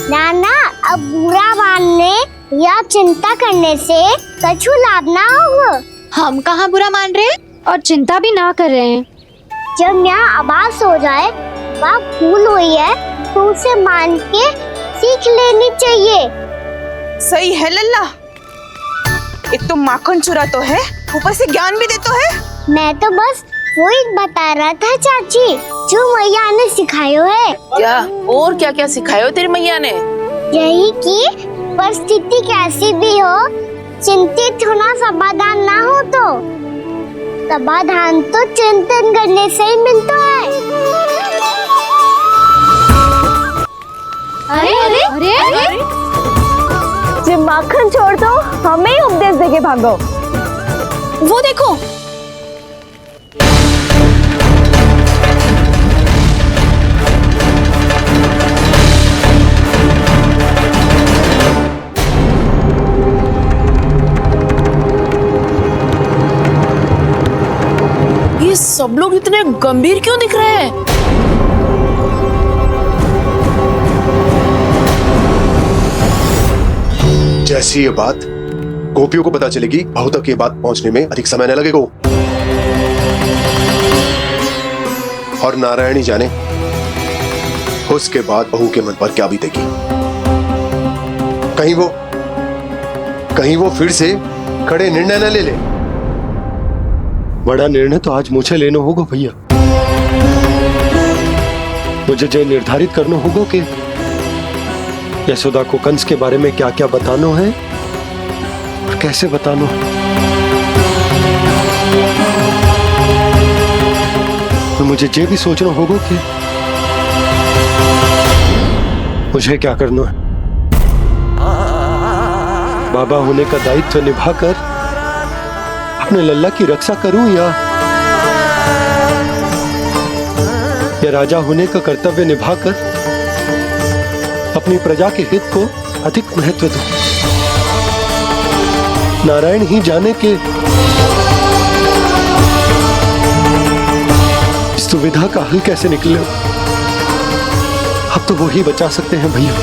नाना, अब बुरा मानने या चिंता करने से कछु लाभ ना होगा। हम कहाँ बुरा मान रहे हैं और चिंता भी ना कर रहे हैं। जब यहाँ आवाज हो जाए वहाँ भूल हुई है तो उसे मान के सीख लेनी चाहिए। सही है लल्ला, एक तो माखन चुरा तो है, ऊपर से ज्ञान भी दे तो है। मैं तो बस वही बता रहा था चाची, जो मैया ने सिखायो है। क्या और क्या क्या सिखायो तेरी मैया ने? यही कि परिस्थिति कैसी भी हो, चिंतित होना समाधान ना हो तो समाधान तो चिंतन करने से ही मिलता है। अरे अरे अरे, अरे? जब माखन छोड़ दो, हमें ही उपदेश देके भागो। वो देखो, ये सब लोग इतने गंभीर क्यों दिख रहे हैं? जैसी ये बात गोपियों को पता चलेगी, बहू तक ये बात पहुंचने में अधिक समय न लगेगा। और नारायण ही जाने उसके बाद बहू के मन पर क्या बीतेगी। कहीं वो फिर से खड़े निर्णय न ले ले। बड़ा निर्णय तो आज मुझे लेना होगा भैया। मुझे जो निर्धारित करना होगा कि यशोदा को कंस के बारे में क्या क्या बताना है और कैसे बताना है। तो मुझे ये भी सोचना होगा कि मुझे क्या करना है। बाबा होने का दायित्व निभाकर अपने लल्ला की रक्षा करूं या राजा होने का कर्तव्य निभाकर अपनी प्रजा के हित को अधिक महत्व दूं। नारायण ही जाने के इस दुविधा का हल कैसे निकले। अब तो वो ही बचा सकते हैं भैया।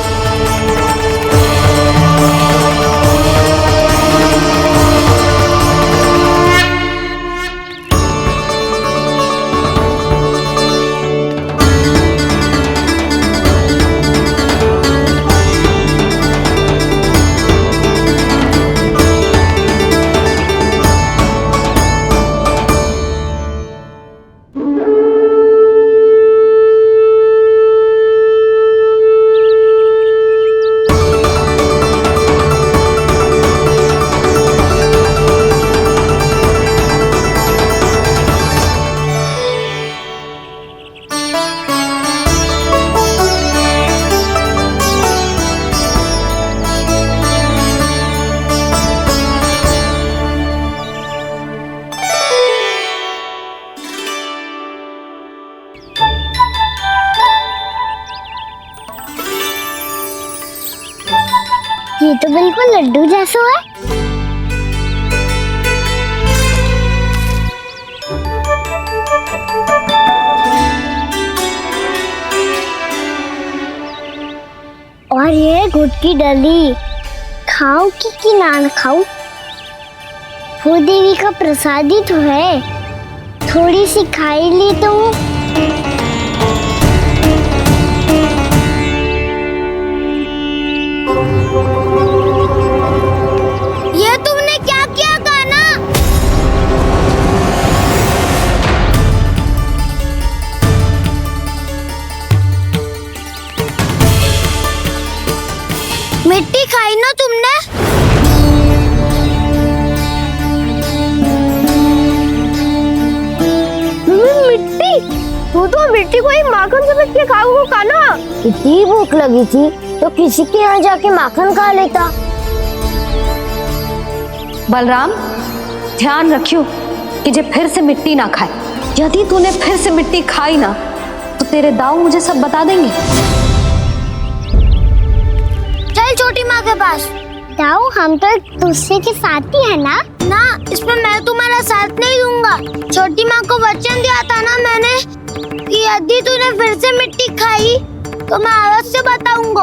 ये तो बिल्कुल लड्डू जैसा है। और ये गुड़ की डली खाऊं कि ना खाऊं? वो देवी का प्रसाद ही तो है, थोड़ी सी खाई ली तो। ये तुमने क्या किया कान्हा? मिट्टी खाई ना तुमने? मिट्टी? तू तो मिट्टी को ही माखन से मिट्टी खाओगे कान्हा। इतनी भूख लगी थी तो किसी के यहाँ जाके माखन खा लेता। बलराम ध्यान रखियो कि जे फिर से मिट्टी ना खाए। यदि तूने फिर से मिट्टी खाई ना तो तेरे दाऊ मुझे सब बता देंगे। चल छोटी माँ के पास। दाऊ, हम तो एक दूसरे के साथ ही है ना? ना, इसमें मैं तुम्हारा साथ नहीं दूंगा। छोटी माँ को वचन दिया था ना मैंने कि यदि तूने फिर से मिट्टी खाई तो मैं आवाज से बताऊंगा।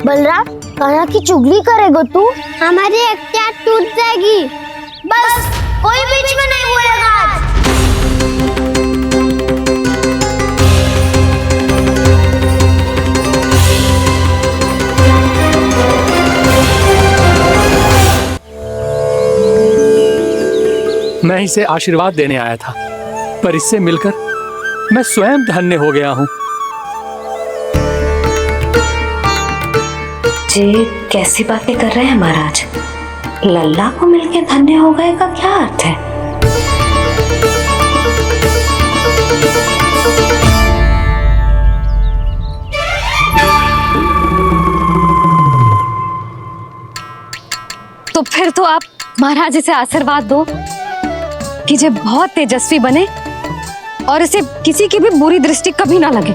बलराम, कान्हा की चुगली करेगा तू, हमारी अख्तियार टूट जाएगी। बस कोई बीच में नहीं बोलेगा आज। मैं इसे आशीर्वाद देने आया था, पर इससे मिलकर मैं स्वयं धन्य हो गया हूँ। जी कैसी बातें कर रहे हैं महाराज? लल्ला को मिलके धन्य हो गए का क्या अर्थ है? तो फिर तो आप महाराज इसे आशीर्वाद दो कि ये बहुत तेजस्वी बने और इसे किसी की भी बुरी दृष्टि कभी ना लगे।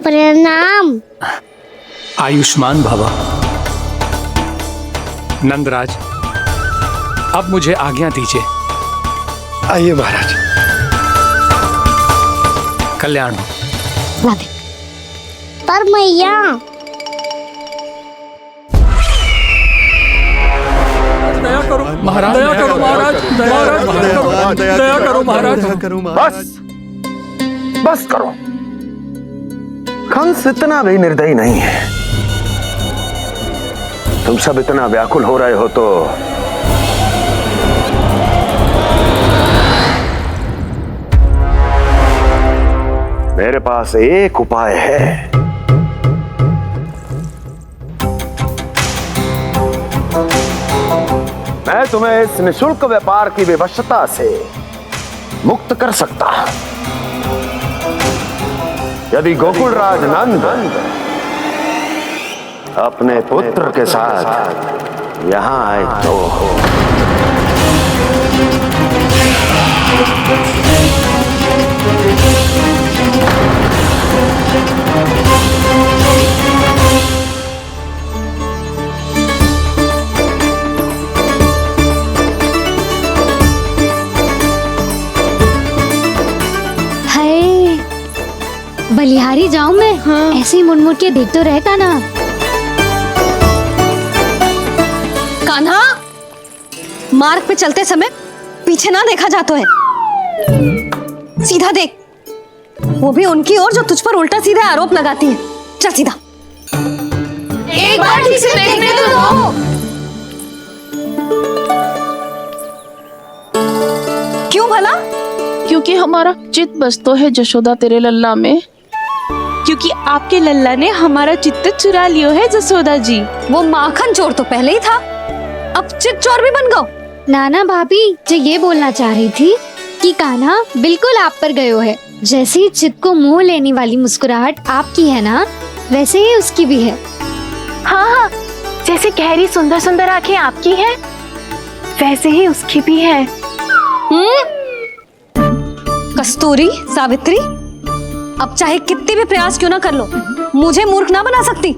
प्रणाम। आयुष्मान भव। नंदराज, अब मुझे आज्ञा दीजिए। आइए महाराज। कल्याण हो। राधे। पर मैया, दया करो महाराज, दया करो महाराज, दया करो महाराज। बस बस करो। कंस इतना भी निर्दयी नहीं है। तुम सब इतना व्याकुल हो रहे हो तो मेरे पास एक उपाय है। मैं तुम्हें इस निःशुल्क व्यापार की विवशता से मुक्त कर सकता। यदि गोकुलराज नंद अपने पुत्र के साथ यहाँ आए तो बलिहारी जाऊं मैं? हाँ। ऐसे ही मुड़ के देख तो रहे कान्हा। कान्हा, मार्ग पे चलते समय पीछे ना देखा जाता है, सीधा देख। वो भी उनकी ओर जो तुझ पर उल्टा सीधे आरोप लगाती है। चल सीधा। एक बार ठीक से देखने तो दो। क्यों भला? क्योंकि हमारा चित्त बसतो है जशोदा तेरे लल्ला में। क्योंकि आपके लल्ला ने हमारा चित्त चुरा लियो है जसोदा जी। वो माखन चोर तो पहले ही था, अब चित्त चोर भी बन गो। नाना भाभी जो ये बोलना चाह रही थी कि कान्हा बिल्कुल आप पर गयो है। जैसे ही चित्त को मोह लेने वाली मुस्कुराहट आपकी है ना, वैसे ही उसकी भी है। हाँ हाँ, जैसे गहरी सुंदर सुंदर आंखें आपकी हैं, वैसे ही उसकी भी है। कस्तूरी, सावित्री, अब चाहे कितने भी प्रयास क्यों ना कर लो, मुझे मूर्ख ना बना सकती।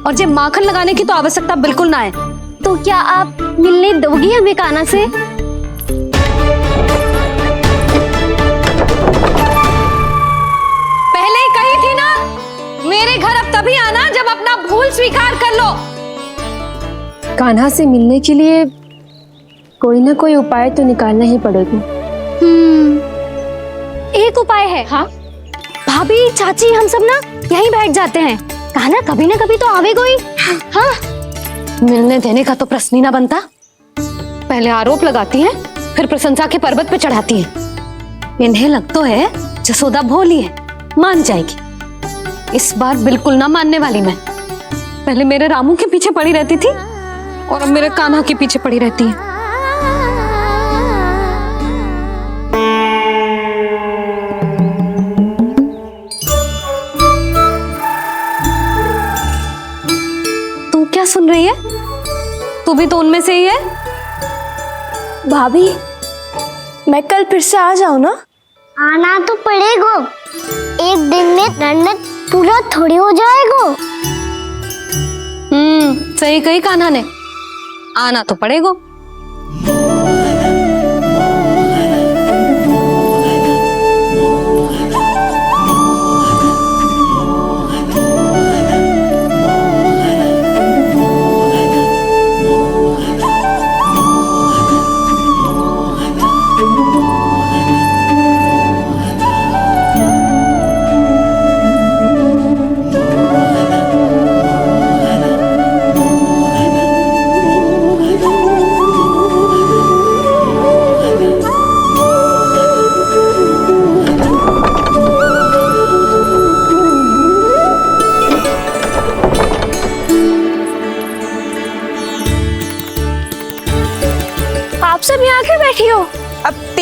और जब माखन लगाने की तो आवश्यकता बिल्कुल ना है। तो क्या आप मिलने दोगी हमें कान्हा से? पहले ही कही थी ना, मेरे घर अब तभी आना जब अपना भूल स्वीकार कर लो। कान्हा से मिलने के लिए कोई ना कोई उपाय तो निकालना ही पड़ेगा। एक उपाय है। हाँ? भाभी, चाची, हम सब ना यहीं बैठ जाते हैं। कान्हा कभी ना कभी तो आवेगा ही। हाँ? मिलने देने का तो प्रश्न ही ना बनता। पहले आरोप लगाती हैं, फिर प्रशंसा के पर्वत पे चढ़ाती हैं। इन्हें लगता है जसोदा भोली है, मान जाएगी। इस बार बिल्कुल ना मानने वाली मैं। पहले मेरे रामू के पीछे पड़ी रहती थी और अब मेरे कान्हा के पीछे पड़ी रहती है। तू क्या सुन रही है? तू भी तो उनमें से ही है। भाभी, मैं कल फिर से आ जाऊं ना? आना तो पड़ेगा। एक दिन में रन्नत पूरा थोड़ी हो जाएगा। सही कही कान्हा ने, आना तो पड़ेगा।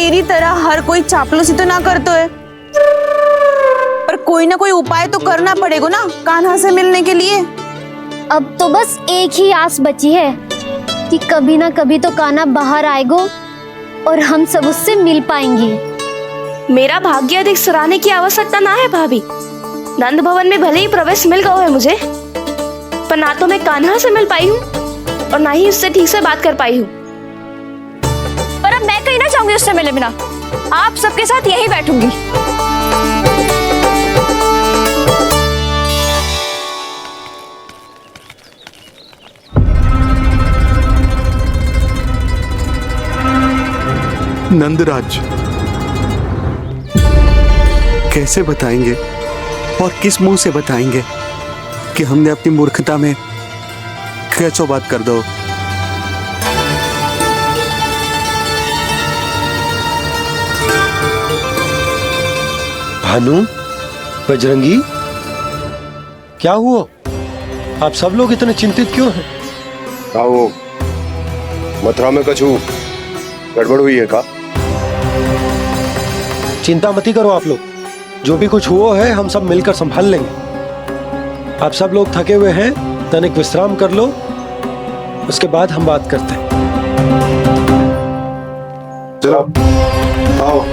मेरी तरह हर कोई चापलूसी तो ना करतो है, पर कोई ना कोई उपाय तो करना पड़ेगा ना कान्हा से मिलने के लिए। अब तो बस एक ही आस बची है कि कभी ना कभी तो कान्हा बाहर आएगो और हम सब उससे मिल पाएंगे। मेरा भाग्य अधिक सराहने की आवश्यकता ना है भाभी। नंद भवन में भले ही प्रवेश मिल गया है मुझे, पर ना तो मैं कान्हा से मिल पाई हूँ और ना ही उससे ठीक से बात कर पाई हूँ। पर अब मैं कहीं ना चाहूंगी उससे मिले बिना, आप सबके साथ यहीं बैठूंगी। नंदराज, कैसे बताएंगे और किस मुंह से बताएंगे कि हमने अपनी मूर्खता में कैसो बात कर दो। भानु, बजरंगी, क्या हुआ? आप सब लोग इतने चिंतित क्यों हैं? आओ, मथुरा में कछु गड़बड़ हुई है का? चिंता मती करो आप लोग, जो भी कुछ हुआ है हम सब मिलकर संभाल लेंगे। आप सब लोग थके हुए हैं, तनिक विश्राम कर लो, उसके बाद हम बात करते हैं। चलो आओ।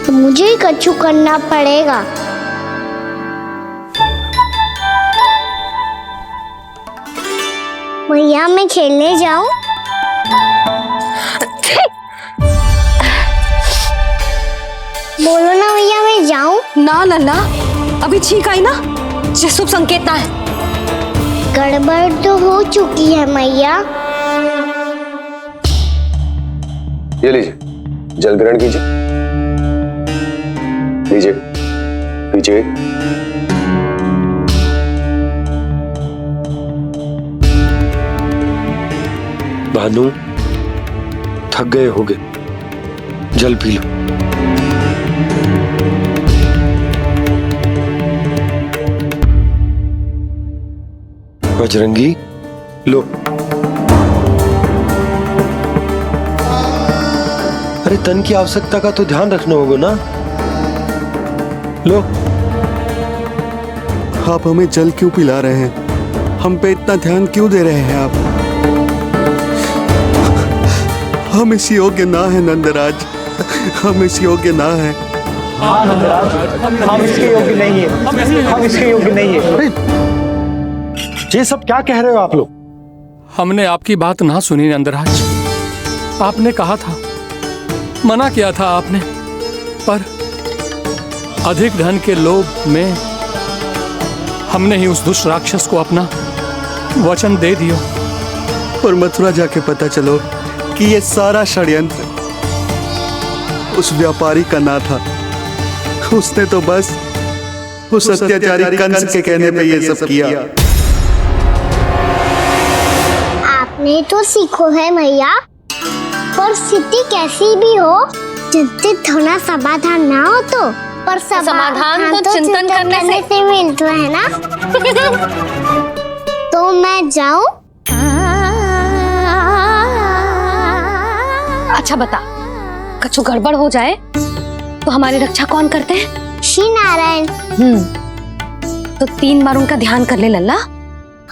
तो मुझे ही कछु करना पड़ेगा। भैया मैं खेलने जाऊं? बोलो ना भैया मैं जाऊं? ना लल्ला, अभी छींक आई ना, ये शुभ संकेत ना है। गड़बड़ तो हो चुकी है मैया। ये लीजिए, जल ग्रहण कीजिए। लीजिए, पीछे। भानु, थक गए होगे, जल पी लो। बजरंगी, लो। अरे तन की आवश्यकता का तो ध्यान रखना होगा ना, लो। आप हमें जल क्यों पिला रहे हैं? हम पे इतना ध्यान क्यों दे रहे हैं आप? हम इस योग्य ना है नंदराज, हम इस योग्य ना है। हाँ नंदराज, हम इसके योग्य नहीं है, हम इसके योग्य नहीं है। ये सब क्या कह रहे हो आप लोग? हमने आपकी बात ना सुनी नंदराज। आपने कहा था, मना किया था आपने, पर अधिक धन के लोभ में हमने ही उस दुष्ट राक्षस को अपना वचन दे दिया। पर मथुरा जाके पता चलो कि ये सारा षड्यंत्र उस व्यापारी का ना था। उसने तो बस उस अत्याचारी कंस के कहने पे ये सब किया। आपने तो सीखो है भैया, पर स्थिति कैसी भी हो, चिंतित होना समाधान ना हो तो, पर समाधान तो चिंतन करने से मिलता है ना। तो मैं जाऊं? अच्छा बता, कछु गड़बड़ हो जाए तो हमारी रक्षा कौन करते हैं? श्री नारायण। तो 3 बार उनका ध्यान कर ले लल्ला।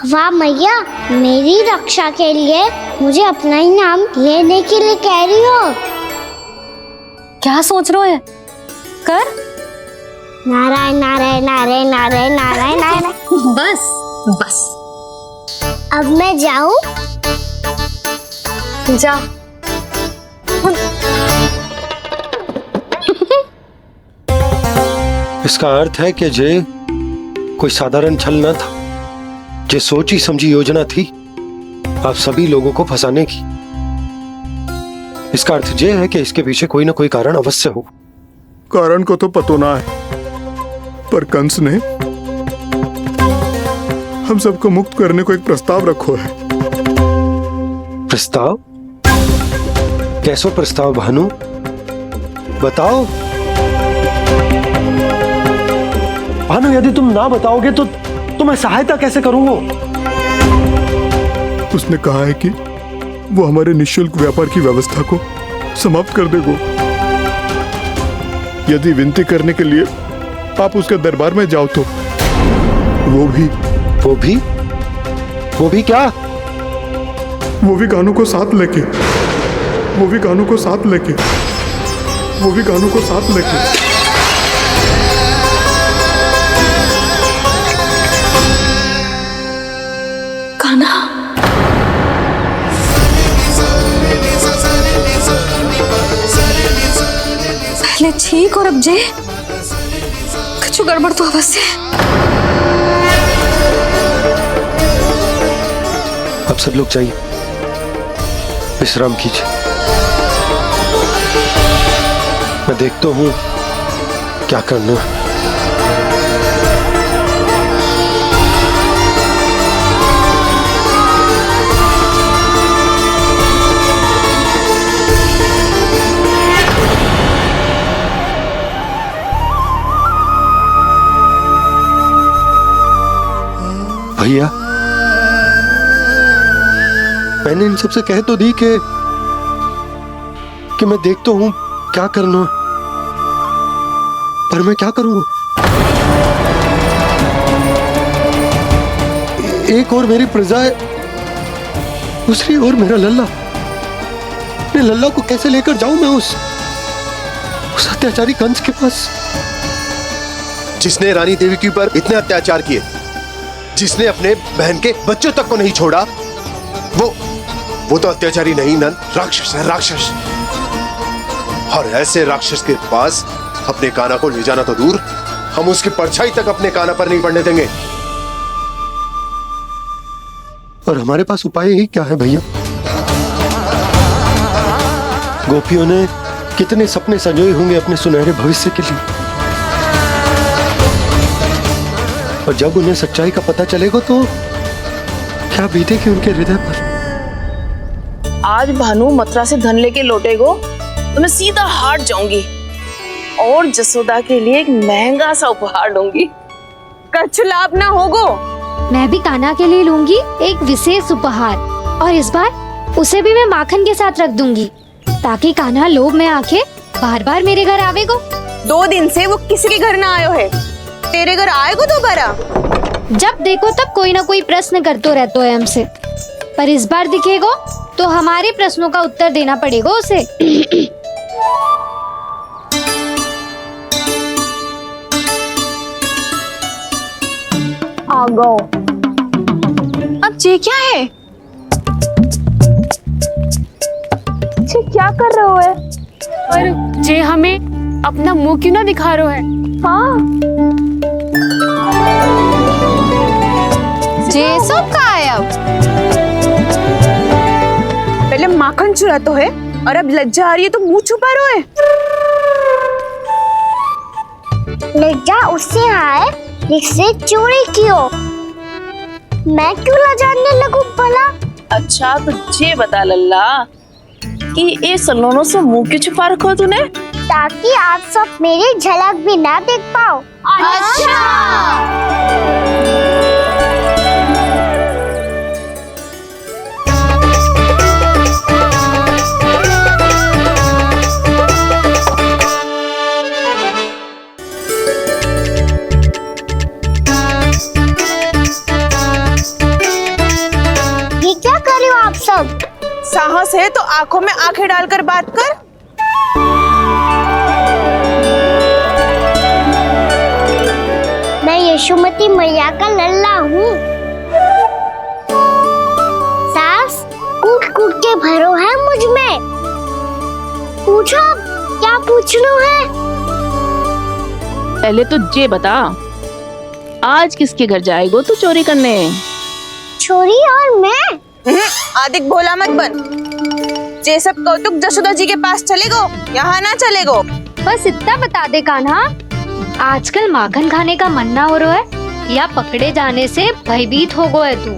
वाह मैया, मेरी रक्षा के लिए मुझे अपना ही नाम लेने के लिए कह रही हो? क्या सोच रहे हो? कर। नारायण नारायण नारायण नारायण नारायण नारायण। बस बस, अब मैं जाऊं? जा। इसका अर्थ है कि जे कोई साधारण छल न था, जे सोची समझी योजना थी आप सभी लोगों को फंसाने की। इसका अर्थ ये है कि इसके पीछे कोई ना कोई कारण अवश्य हो। कारण को तो पतो ना है, पर कंस ने हम सबको मुक्त करने को एक प्रस्ताव रखो है। प्रस्ताव? कैसो प्रस्ताव भानु, बताओ। भानु, यदि तुम ना बताओगे तो मैं सहायता कैसे करूंगा? उसने कहा है कि वो हमारे निःशुल्क व्यापार की व्यवस्था को समाप्त कर देगा। यदि विनती करने के लिए आप उसके दरबार में जाओ तो वो भी क्या? वो भी कानू को साथ लेके कान्हा, पहले ठीक और अब जे कुछ गड़बड़ तो अवश्य है। अब सब लोग जाइए, विश्राम कीजिए। मैं देखता हूं क्या करना है। भैया, मैंने इन सबसे कह तो दी कि मैं देखता हूं क्या करना, पर मैं क्या करूंगा? एक और मेरी प्रजा है, दूसरी ओर मेरा लल्ला। अपने लल्ला को कैसे लेकर जाऊं मैं उस अत्याचारी कंस के पास, जिसने रानी देवी के ऊपर इतने अत्याचार किए, जिसने अपने बहन के बच्चों तक को नहीं छोड़ा, वो तो अत्याचारी नहीं नंद, राक्षस है, राक्षस। और ऐसे राक्षस के पास अपने कान्हा को ले जाना तो दूर, हम उसकी परछाई तक अपने कान्हा पर नहीं पड़ने देंगे। और हमारे पास उपाय ही क्या है भैया? गोपियों ने कितने सपने संजोए होंगे अपने सुनहरे भविष्य के लिए, और जब उन्हें सच्चाई का पता चलेगा तो क्या बीतेगी उनके हृदय पर? आज भानु मथुरा से धन लेके लौटेगो तो मैं सीधा हाट जाऊंगी और जसोदा के लिए एक महंगा सा उपहार दूंगी। कछु लाभ ना होगो। मैं भी कान्हा के लिए लूंगी एक विशेष उपहार, और इस बार उसे भी मैं माखन के साथ रख दूंगी, ताकि कान्हा लोभ में आके बार बार मेरे घर आवेगो। 2 दिन से वो किसी के घर ना आयो है, तेरे घर आएगो दोबारा? जब देखो तब कोई ना कोई प्रश्न करते रहते है हमसे, पर इस बार दिखेगो तो हमारे प्रश्नों का उत्तर देना पड़ेगा उसे। आ गो। अब ये क्या है? ये क्या कर रहे हो है? पर जे हमें अपना मुंह क्यों ना दिखा रहे है? हाँ, जे सब का है अब? पहले माखन चुरा तो है और अब लज्जा आ रही है तो मुंह छुपा रहे है। लज्जा उससे है जिससे चोरी कियो। मैं क्यों लजाने लगूं भला? अच्छा तो ये बता लल्ला कि ये सलोनों से मुंह क्यों छुपा रखो तूने? ताकि आप सब मेरी झलक भी ना देख पाओ। अच्छा। ये क्या कर रहे हो आप सब? साहस है तो आंखों में आंखें डालकर बात कर। मैं यशोमती मैया का लल्ला हूँ। सास कूट कूट के भरो है मुझ में। पूछो क्या पूछना है? पहले तो ये बता, आज किसके घर जाएगो तू चोरी करने? छोरी और मैं? आदिक भोला मत बन। ये सब कौतुक जसोदा जी के पास चलेगो, यहाँ ना चलेगो। बस इतना बता दे कान्हा, आजकल माखन खाने का मन ना हो रहा है या पकड़े जाने से भयभीत हो गए तू?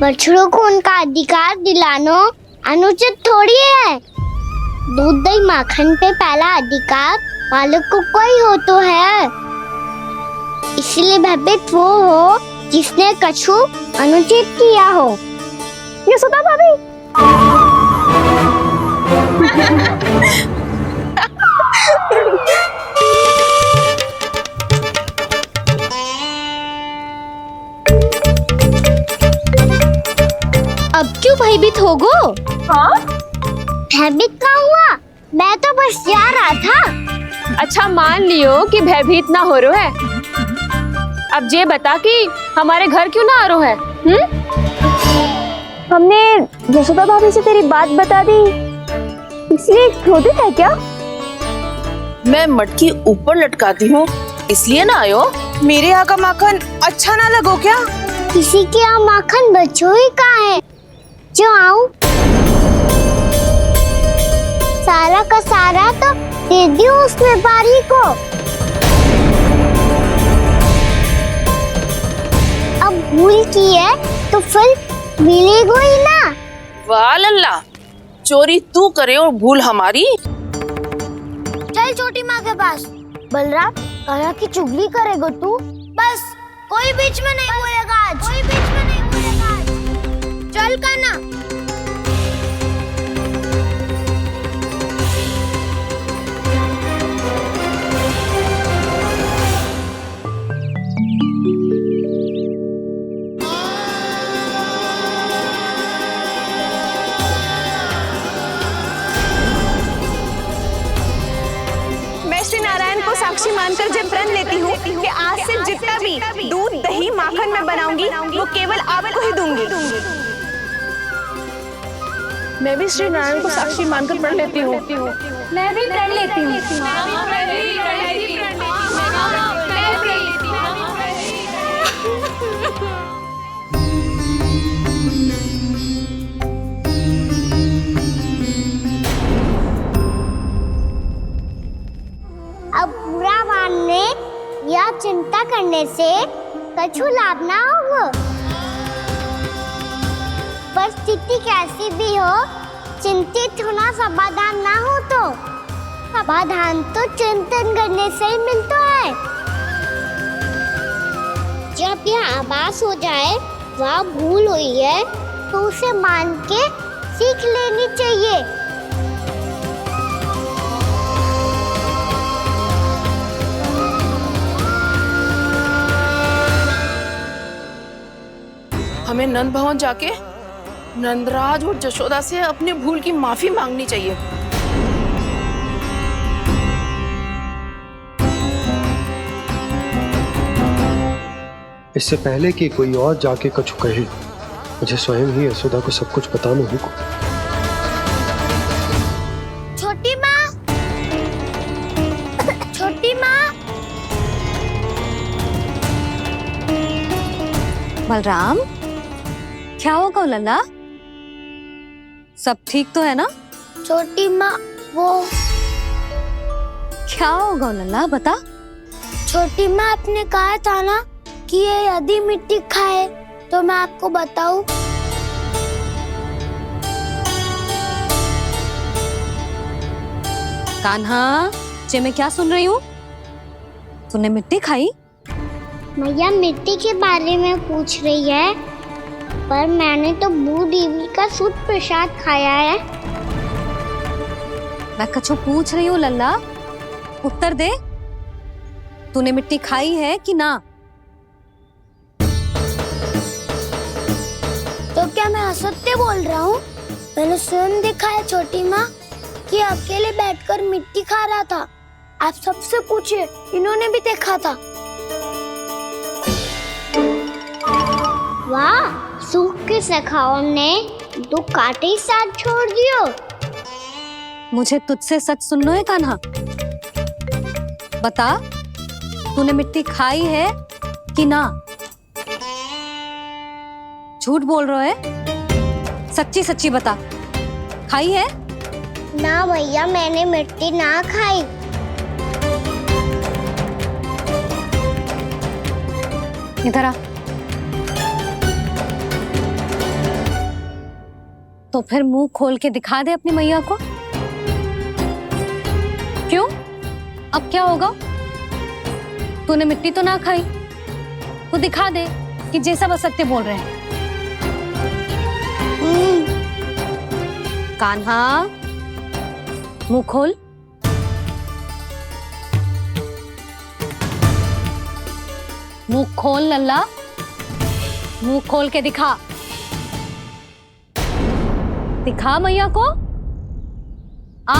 बछड़ों को उनका अधिकार दिलाना अनुचित थोड़ी है। दूध दही माखन पे पहला अधिकार मालिक को कोई हो तो है। इस इसलिए भयभीत वो हो जिसने कछु अनुचित किया हो। यशोदा भाभी। अब क्यों भयभीत हो गो? हाँ? भयभीत का हुआ? मैं तो बस जा रहा था। अच्छा मान लियो कि भयभीत ना हो रहा है। अब ये बता कि हमारे घर क्यों ना आ रहा है? हमने यशोदा भाभी से तेरी बात बता दी, इसलिए क्रोधित है क्या? मैं मटकी ऊपर लटकाती हूँ इसलिए ना आयो। मेरे यहाँ का माखन अच्छा ना लगो क्या? किसी के यहाँ माखन बच्चों ही कहाँ है जो आऊं? सारा का सारा तो दे दियो उस व्यापारी को। अब भूल की है तो फिर मिलेगा ही ना। वाह लल्ला, चोरी तू करे और भूल हमारी। चल छोटी माँ के पास। बलराम, कान्हा की चुगली करेगा तू? बस कोई बीच में नहीं बोलेगा आज। कोई बीच में नहीं बोलेगा आज। चल कान्हा। श्री नारायण को साक्षी मानकर जब प्रण लेती हूँ कि आज से जितना भी दूध दही माखन मैं बनाऊंगी वो केवल आपको ही दूंगी। मैं भी श्री नारायण को साक्षी मानकर प्रण लेती हूँ। मैं भी प्रण लेती हूँ। अब बुरा मानने या चिंता करने से कछु लाभ ना होगा। परिस्थिति कैसी भी हो, चिंतित होना समाधान ना हो तो समाधान तो चिंतन करने से ही मिलता है। जब यह आभास हो जाए वह भूल हुई है तो उसे मान के सीख लेनी चाहिए। हमें नंद भवन जाके नंदराज और जशोदा से अपनी भूल की माफी मांगनी चाहिए। इससे पहले कि कोई और जाके कछु कहे, मुझे स्वयं ही यशोदा को सब कुछ बताना होगा। छोटी माँ, छोटी माँ। बलराम, क्या होगा लल्ला? सब ठीक तो है ना? छोटी माँ, वो क्या होगा लल्ला, बता। छोटी माँ, आपने कहा था ना कि ये यदि मिट्टी खाए तो मैं आपको बताऊं। कान्हा, जे मैं क्या सुन रही हूँ? तूने मिट्टी खाई? मैया मिट्टी के बारे में पूछ रही है, पर मैंने तो भू देवी का शुद्ध प्रसाद खाया है। मैं कछु पूछ रही हूँ लल्ला, उत्तर दे। तूने मिट्टी खाई है कि ना? तो क्या मैं असत्य बोल रहा हूँ? मैंने स्वयं देखा है छोटी माँ कि अकेले बैठकर मिट्टी खा रहा था। आप सबसे पूछिए, इन्होंने भी देखा था। वाह, सूख के सखाओं ने दो कांटे ही साथ छोड़ दियो। मुझे तुझसे सच सुनना है कान्हा। बता, तूने मिट्टी खाई है कि ना? झूठ बोल रहा है, सच्ची सच्ची बता, खाई है? ना भैया, मैंने मिट्टी ना खाई। इधर आ। तो फिर मुंह खोल के दिखा दे अपनी मैया को। क्यों? अब क्या होगा? तूने मिट्टी तो ना खाई, तू दिखा दे कि जे सब असत्य बोल रहे हैं। कान्हा, मुंह खोल। मुंह खोल लल्ला, मुंह खोल के दिखा। दिखा मैया को। आ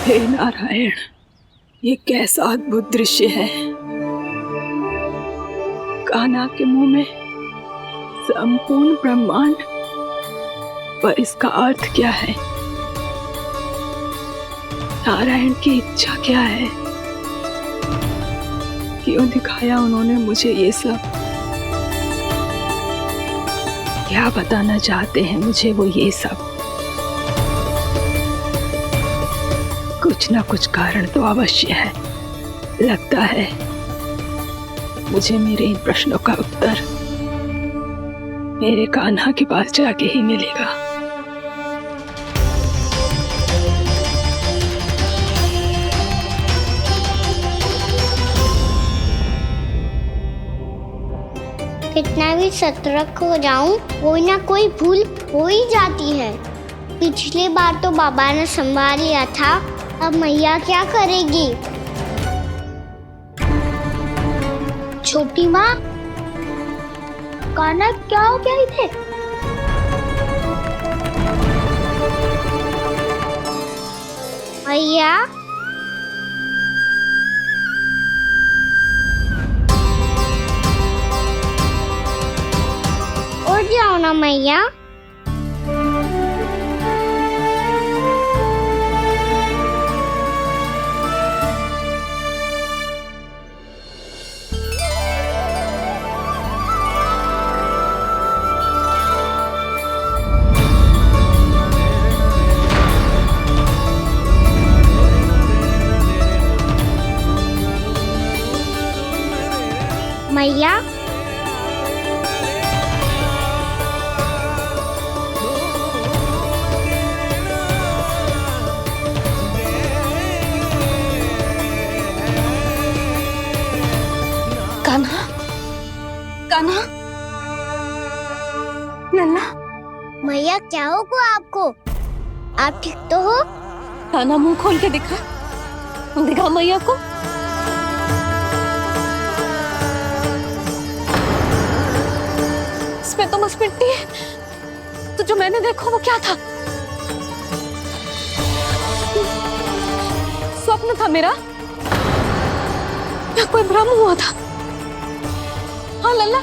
हे नारायण, ये कैसा अद्भुत दृश्य है। कान्हा के मुंह में संपूर्ण ब्रह्मांड, पर इसका अर्थ क्या है? नारायण की इच्छा क्या है? क्यों दिखाया उन्होंने मुझे ये सब? क्या बताना चाहते हैं मुझे वो ये सब? कुछ ना कुछ कारण तो अवश्य है। लगता है मुझे मेरे इन प्रश्नों का उत्तर मेरे कान्हा के पास जाके ही मिलेगा। कितना भी सतर्क हो जाऊं, कोई ना कोई भूल हो ही जाती है। पिछली बार तो बाबा ने संभाल लिया था, अब मैया क्या करेगी? छोटी माँ, कान्हा क्या हो गया इधर? मैया, उठ जाओ ना मैया। मैया, कान्हा, कान्हा, नन्ना। मैया क्या होगा आपको? आप ठीक तो हो? कान्हा, मुंह खोल के दिखा, दिखा मैया को। इसमें तो बस मिट्टी है। तो जो मैंने देखा वो क्या था? स्वप्न था मेरा या कोई भ्रम हुआ था? हाँ लल्ला,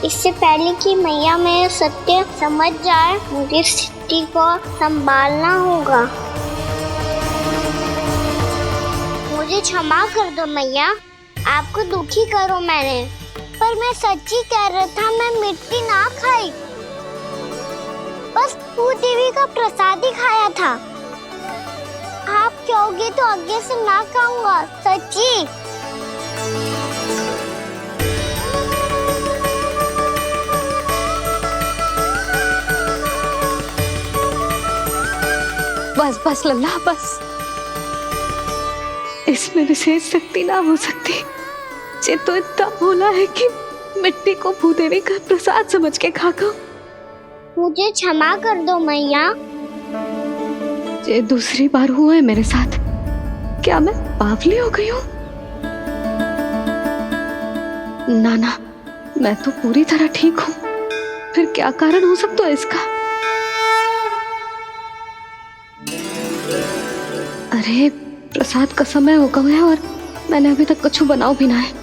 इससे पहले कि मैया मेरे सत्य समझ जाए, मुझे स्थिति को संभालना होगा। मुझे क्षमा कर दो मैया, आपको दुखी करो मैंने, पर मैं सच्ची कह रहा था, मैं मिट्टी ना खाई, बस भूदेवी का प्रसाद ही खाया था। आप कहोगे तो आगे से ना खाऊंगा, सच्ची। बस बस लल्ला बस, इसमें विशेष शक्ति ना हो सकती। ये तो इतना भोला है कि मिट्टी को भूदेवी का प्रसाद समझ के खागा। मुझे क्षमा कर दो मैया। ये दूसरी बार हुआ है मेरे साथ। क्या मैं बावली हो गई हूँ? ना ना, मैं तो पूरी तरह ठीक हूँ। फिर क्या कारण हो सकता है इसका? अरे प्रसाद का समय हो गया है और मैंने अभी तक कछु बनाओ भी ना है।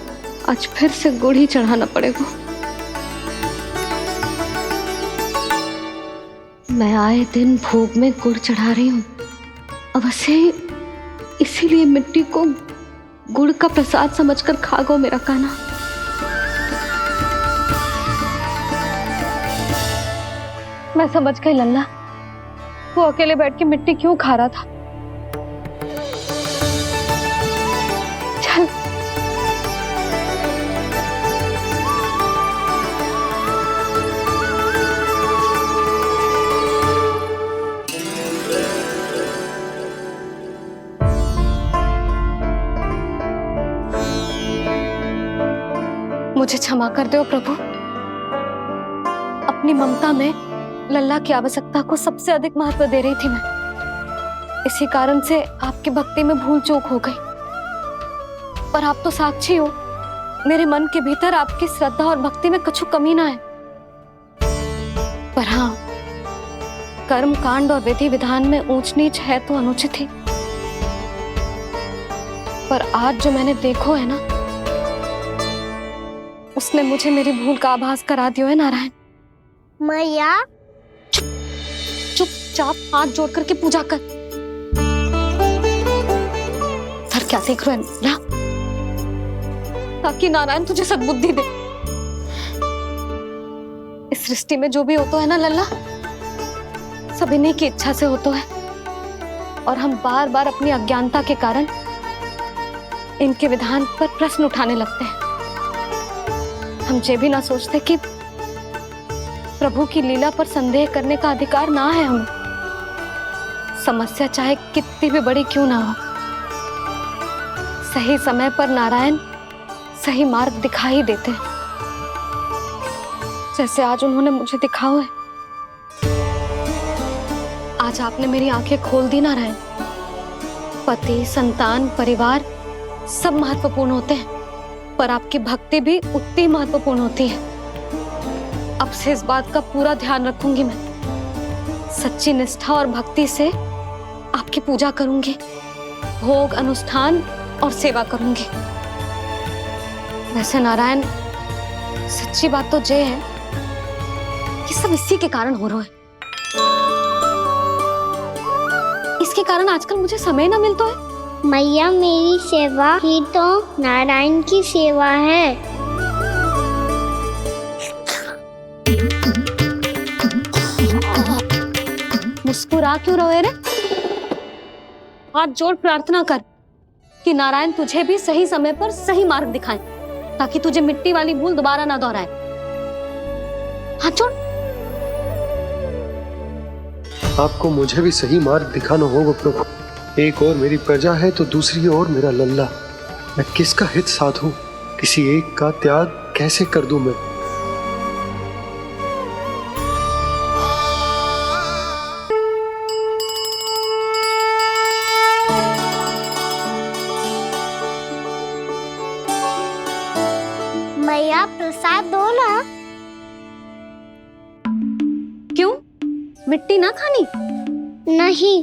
आज फिर से गुड़ ही चढ़ाना पड़ेगा। मैं आए दिन भोग में गुड़ चढ़ा रही हूँ, अवश्य इसीलिए मिट्टी को गुड़ का प्रसाद समझकर खागो मेरा कान्हा। मैं समझ गई लल्ला, वो अकेले बैठ के मिट्टी क्यों खा रहा था। चल मुझे क्षमा कर दो प्रभु। अपनी ममता में लल्ला की आवश्यकता को सबसे अधिक महत्व दे रही थी मैं। इसी कारण से आपकी भक्ति में भूल चूक हो गई। पर आप तो साक्षी हो, मेरे मन के भीतर आपकी श्रद्धा और भक्ति में कुछ कमी ना है। पर हाँ, कर्म कांड और विधि विधान में ऊंच नीच है तो अनुचित ही। पर आज जो मैंने देखो है ना, उसने मुझे मेरी भूल का आभास करा दियो है नारायण। मैया चुपचाप हाथ जोड़ करके पूजा कर। सर क्या देख रहे हैं ना? ताकि नारायण तुझे सद्बुद्धि दे। इस सृष्टि में जो भी होता है ना लल्ला, सब इन्हीं की इच्छा से होता है। और हम बार बार अपनी अज्ञानता के कारण इनके विधान पर प्रश्न उठाने लगते हैं। हम ये भी ना सोचते कि प्रभु की लीला पर संदेह करने का अधिकार ना है हमें। समस्या चाहे कितनी भी बड़ी क्यों ना हो, सही समय पर नारायण सही मार्ग दिखा ही देते हैं, जैसे आज उन्होंने मुझे दिखाओ है। आज आपने मेरी आंखें खोल दी नारायण। पति, संतान, परिवार सब महत्वपूर्ण होते हैं, पर आपकी भक्ति भी उतनी महत्वपूर्ण होती है। अब से इस बात का पूरा ध्यान रखूंगी मैं। सच्ची निष्ठा और भक्ति से आपकी पूजा करूंगी, भोग, अनुष्ठान और सेवा करूंगी। वैसे नारायण, सच्ची बात तो ये है कि सब इसी के कारण हो रहा है। इसके कारण आजकल मुझे समय ना मिलता है। मैया, मेरी सेवा ही तो नारायण की सेवा है। मुस्कुरा क्यों रहे रे? हाथ जोड़ प्रार्थना कर कि नारायण तुझे भी सही समय पर सही मार्ग दिखाएं, ताकि तुझे मिट्टी वाली भूल दोबारा ना दोहराए। हाथ जोड़। आपको मुझे भी सही मार्ग दिखाना होगा प्रभु। एक और मेरी प्रजा है तो दूसरी ओर मेरा लल्ला। मैं किसका हित साधूं? किसी एक का त्याग कैसे कर दूं मैं? मैया, प्रसाद दो ना। मिट्टी ना खानी? नहीं।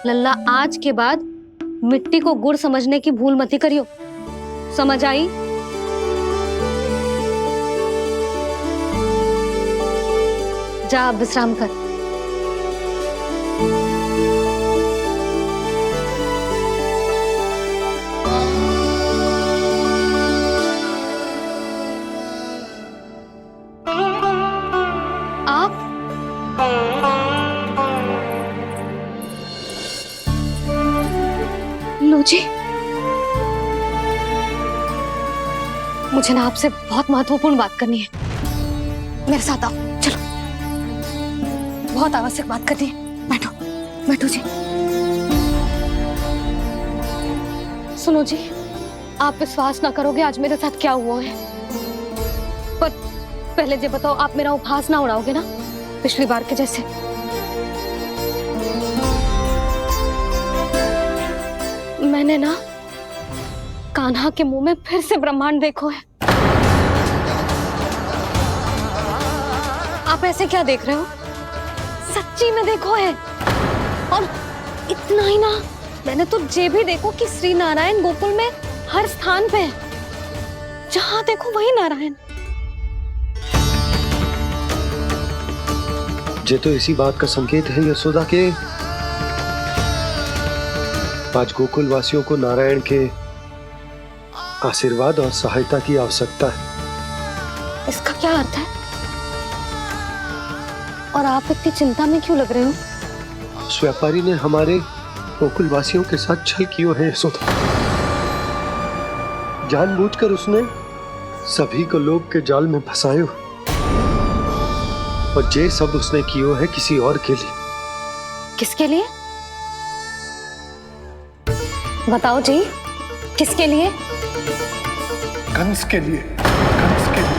लल्ला, आज के बाद मिट्टी को गुड़ समझने की भूल मत करियो, समझ आई? जा अब विश्राम कर। लो जी, मुझे ना आपसे बहुत महत्वपूर्ण बात करनी है। मेरे साथ आओ, चलो। बहुत आवश्यक बात करनी है। बैठो, बैठो जी। सुनो जी, आप विश्वास ना करोगे आज मेरे साथ क्या हुआ है। पर पहले ये बताओ, आप मेरा उपहास ना उड़ाओगे ना पिछली बार के जैसे? मैंने ना कान्हा के मुंह में फिर से ब्रह्मांड देखो है। आप ऐसे क्या देख रहे हो? सच्ची में देखो है। और इतना ही ना, मैंने तो ये भी देखो कि श्री नारायण गोकुल में हर स्थान पे है, जहां देखो वही नारायण। ये तो इसी बात का संकेत है यशोदा के आज गोकुल वासियों को नारायण के आशीर्वाद और सहायता की आवश्यकता है। इसका क्या अर्थ है? और आप इतनी चिंता में क्यों लग रहे हो? उस व्यापारी ने हमारे गोकुल वासियों के साथ छल किया है यशोदा। जानबूझकर उसने सभी को लोग के जाल में फंसायो, और ये सब उसने किया है किसी और के लिए। किसके लिए? बताओ जी, किसके लिए? कंस के लिए। कंस के लिए।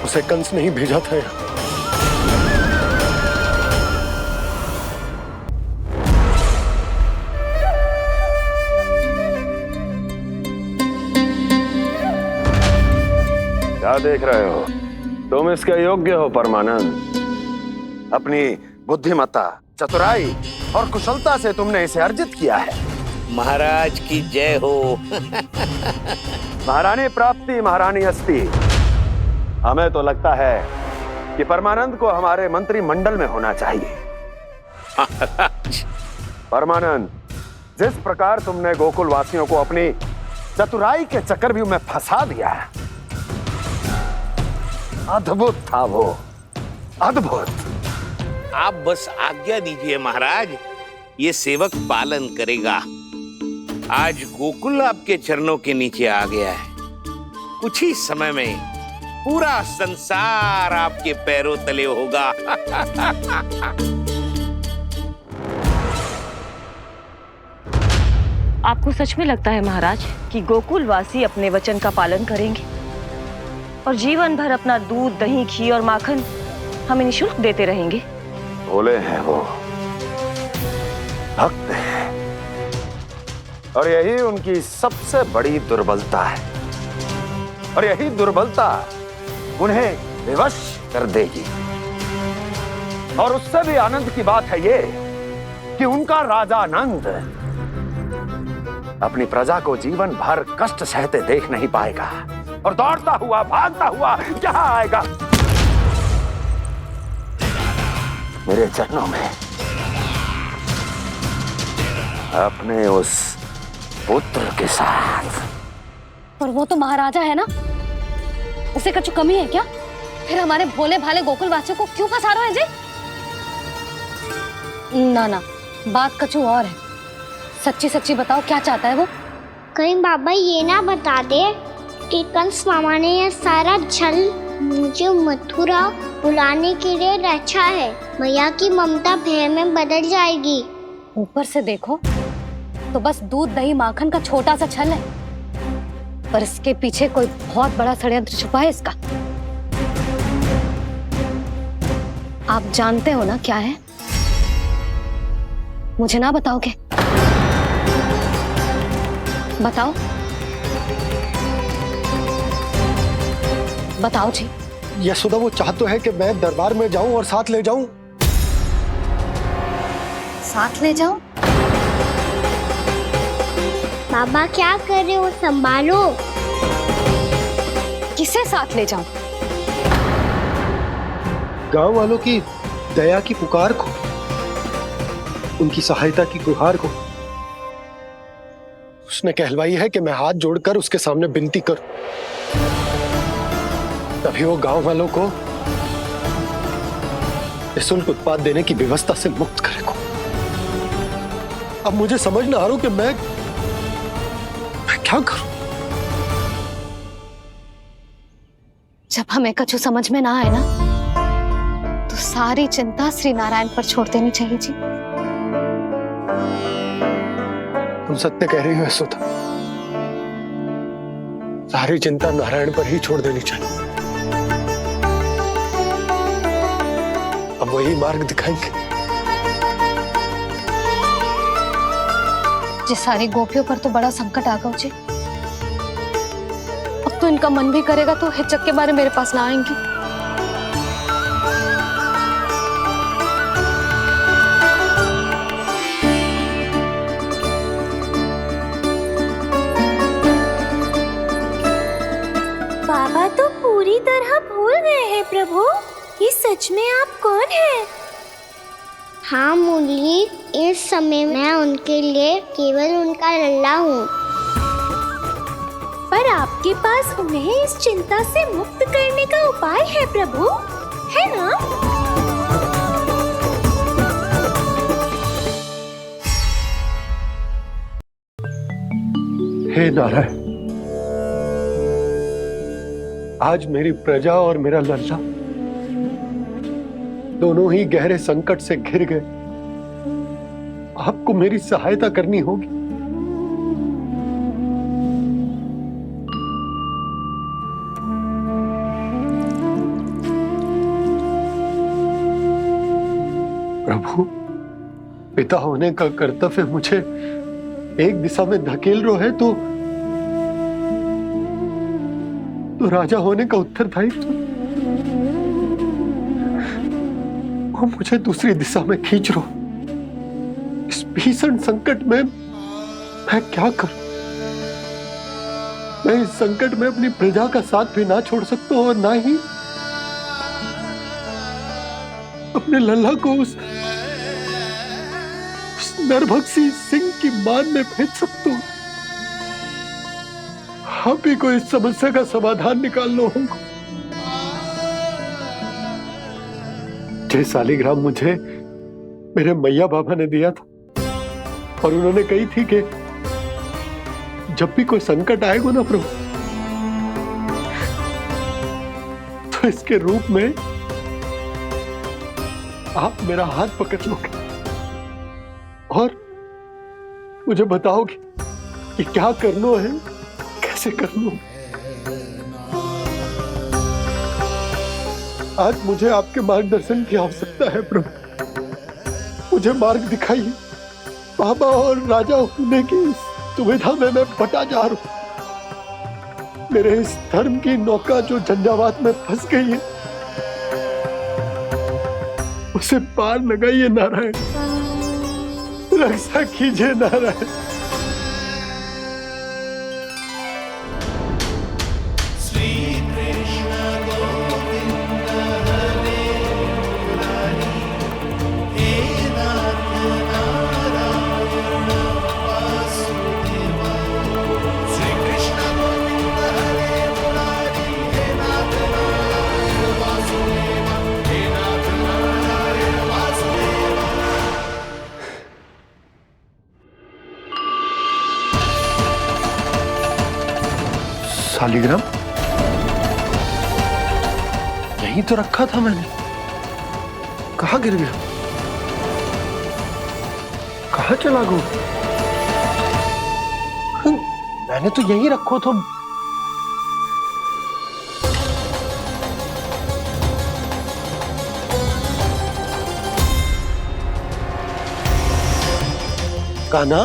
उसे कंस नहीं भेजा था यहाँ। क्या देख रहे हो? तुम इसके योग्य हो परमानंद। अपनी बुद्धिमत्ता, चतुराई और कुशलता से तुमने इसे अर्जित किया है। महाराज की जय हो। महारानी प्राप्ति महारानी हस्ती। हमें तो लगता है कि परमानंद को हमारे मंत्रिमंडल में होना चाहिए। परमानंद, जिस प्रकार तुमने गोकुल वासियों को अपनी चतुराई के चक्रव्यूह में फंसा दिया है, अद्भुत था वो, अद्भुत। आप बस आज्ञा दीजिए महाराज, ये सेवक पालन करेगा। आज गोकुल आपके चरणों के नीचे आ गया है। कुछ ही समय में पूरा संसार आपके पैरों तले होगा। आपको सच में लगता है महाराज कि गोकुल वासी अपने वचन का पालन करेंगे और जीवन भर अपना दूध, दही, घी और माखन हमें निःशुल्क देते रहेंगे? भोले हैं वो, भक्त हैं, और यही उनकी सबसे बड़ी दुर्बलता है। और यही दुर्बलता उन्हें विवश कर देगी। और उससे भी आनंद की बात है ये कि उनका राजा नंद अपनी प्रजा को जीवन भर कष्ट सहते देख नहीं पाएगा, और दौड़ता हुआ, भागता हुआ यहाँ आएगा मेरे चरणों में, अपने उस पुत्र के साथ। पर वो तो महाराजा है ना, उसे कुछ कमी है क्या? फिर हमारे भोले भाले गोकुल वासियों को क्यों फंसा रहे हैं जी? ना ना, बात कछु और है। सच्ची सच्ची बताओ, क्या चाहता है वो? कहीं बाबा ये ना बता दे कि कंस मामा ने यह सारा छल मुझे मथुरा बुलाने के लिए रचा है। मैया की ममता भय में बदल जाएगी। ऊपर से देखो तो बस दूध, दही, माखन का छोटा सा छल है, पर इसके पीछे कोई बहुत बड़ा षड्यंत्र छुपा है इसका। आप जानते हो ना क्या है? मुझे ना बताओगे? बताओ। बताओ जी। यशोदा वो चाह तो है कि मैं दरबार में जाऊं और साथ ले जाऊं। साथ ले जाओ? बाबा क्या कर रहे हो, संभालो। किसे साथ ले जाऊं? गांव वालों की दया की पुकार को, उनकी सहायता की गुहार को। उसने कहलवाई है कि मैं हाथ जोड़कर उसके सामने विनती करूं, तभी वो गांव वालों को निःशुल्क उत्पाद देने की व्यवस्था से मुक्त करेगा। अब मुझे समझ ना आ रहा कि मैं क्या करूं। जब हमें कछु समझ में ना आए ना, तो सारी चिंता श्री नारायण पर छोड़ देनी चाहिए जी। तुम सत्य कह रही हो यशोदा, सारी चिंता नारायण पर ही छोड़ देनी चाहिए। अब वही मार्ग दिखाएंगे। जी सारी गोपियों पर तो बड़ा संकट आ गया जी। अब तो इनका मन भी करेगा तो हिचक के बारे मेरे पास ना आएंगी। बाबा तो पूरी तरह भूल गए हैं प्रभु, ये सच में आप कौन हैं? हाँ मुरली, इस समय मैं उनके लिए केवल उनका लल्ला हूँ। पर आपके पास उन्हें इस चिंता से मुक्त करने का उपाय है प्रभु, है ना? हे नारायण, आज मेरी प्रजा और मेरा लल्ला दोनों ही गहरे संकट से घिर गए। आपको मेरी सहायता करनी होगी। प्रभु, पिता होने का कर्तव्य मुझे एक दिशा में धकेल रहा है तो राजा होने का उत्तरदायित्व वो मुझे दूसरी दिशा में खींच रहा। इस भीषण संकट में मैं क्या करूं? मैं इस संकट में अपनी प्रजा का साथ भी ना छोड़ सकता हूं और ना ही अपने लल्ला को उस नरभक्षी सिंह की मान में भेज सकता हूं। आप ही को इस समस्या का समाधान निकालना होगा। जय सालिग्राम मुझे मेरे मैया बाबा ने दिया था और उन्होंने कही थी कि जब भी कोई संकट आएगा ना प्रभु, तो इसके रूप में आप मेरा हाथ पकड़ लोगे और मुझे बताओगे कि क्या करना है, कैसे करना है। आज मुझे आपके मार्गदर्शन की आवश्यकता है प्रभु, मुझे मार्ग दिखाइए। बाबा और राजा होने की दुविधा में मैं बटा जा रहा हूं। मेरे इस धर्म की नौका जो झंझावात में फंस गई है, उसे पार लगाइए नारायण, रक्षा कीजिए नारायण। सालिग्राम यहीं तो रखा था मैंने, कहाँ गिर गया? कहाँ चला गया? मैंने तो यहीं रखो था। कान्हा,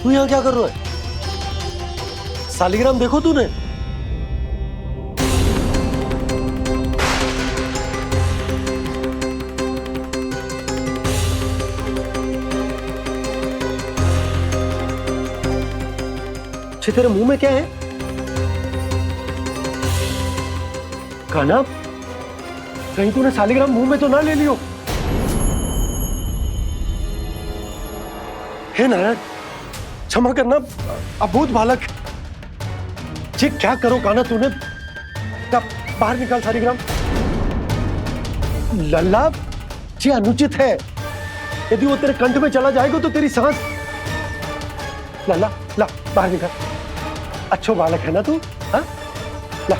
तू यहाँ क्या कर रहा है? सालिग्राम देखो तूने। अच्छे तेरे मुंह में क्या है? कान्हा, कहीं तूने सालिग्राम मुंह में तो ना ले लियो? हे नारायण, क्षमा करना, अबोध बालक। जी क्या करो कान्हा तूने? क्या बाहर निकाल सालिग्राम। लल्ला, जी अनुचित है। यदि वो तेरे कंठ में चला जाएगा तो तेरी सांस। लल्ला, ला बाहर निकाल। अच्छो बालक है ना तू? हाँ, ला।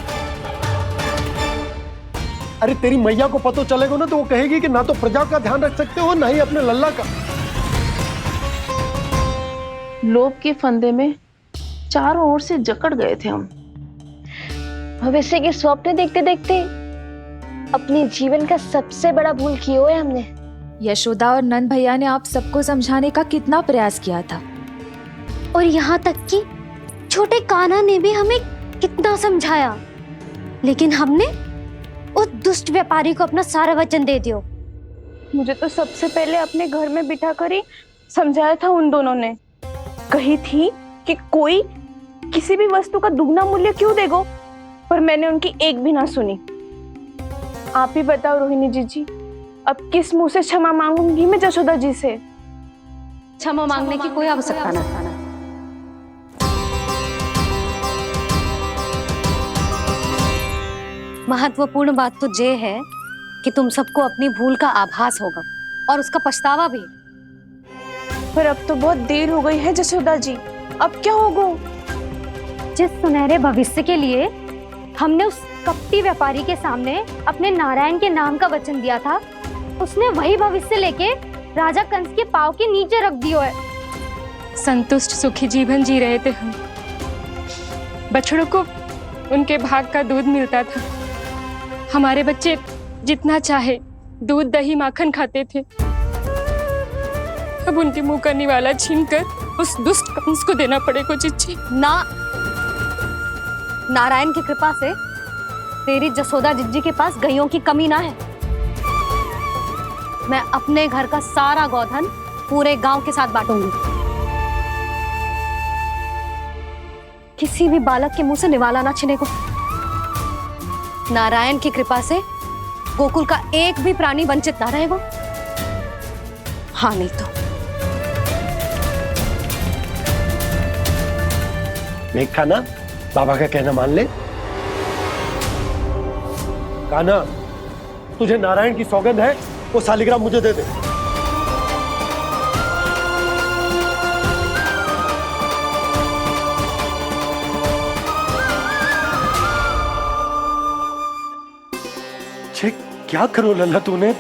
अरे तेरी मैया को पता चलेगा ना तो वो कहेगी कि ना तो प्रजा का ध्यान रख सकते हो ना ही अपने लल्ला का। लोभ के फंदे में चारों ओर से जकड़ गए थे हम। भविष्य के स्वप्न देखते देखते अपने जीवन का सबसे बड़ा भूल किया है हमने। यशोदा और नंद भैया ने आप सबको समझाने का कितना प्रयास किया था, और यहाँ तक कि छोटे कान्हा ने भी हमें कितना समझाया, लेकिन हमने उस दुष्ट व्यापारी को अपना सारा वचन दे दिया। मुझे तो सबसे पहले अपने घर में बिठा कर ही समझाया था उन दोनों ने। कही थी कि कोई किसी भी वस्तु का दुगना मूल्य क्यों देगो, पर मैंने उनकी एक भी ना सुनी। आप ही बताओ रोहिणी जी, अब किस मुंह से क्षमा मांगूंगी मैं जशोदा जी से? क्षमा मांगने की कोई आवश्यकता ना। महत्वपूर्ण बात तो ये है कि तुम सबको अपनी भूल का आभास होगा और उसका पछतावा भी। पर अब तो बहुत देर हो गई है जशोदा जी, अब क्या होगा? जिस सुनहरे भविष्य के लिए हमने उस कपटी व्यापारी के सामने अपने नारायण के नाम का वचन दिया था, उसने वही भविष्य लेके राजा कंस के पांव के नीचे रख दिया है। संतुष्ट सुखी जीवन जी रहे थे हम। बछड़ों को उनके भाग का दूध मिलता था। हमारे बच्चे जितना चाहे दूध दही माखन खाते थे। अब उनके मुंह का निवाला छीनकर उस दुष्ट कंस को देना पड़ेगा चिच्ची। ना, नारायण की कृपा से तेरी जसोदा जिज्जी के पास गायों की कमी ना है। मैं अपने घर का सारा गोधन पूरे गांव के साथ बांटूंगी। किसी भी बालक के मुंह से निवाला ना छिने को। नारायण की कृपा से गोकुल का एक भी प्राणी वंचित ना रहेगा। हाँ नहीं तो देख कान्हा, बाबा का कहना मान ले। कान्हा, तुझे नारायण की सौगंध है, वो सालिग्राम मुझे दे दे। छे, क्या करो लल्ला तूने?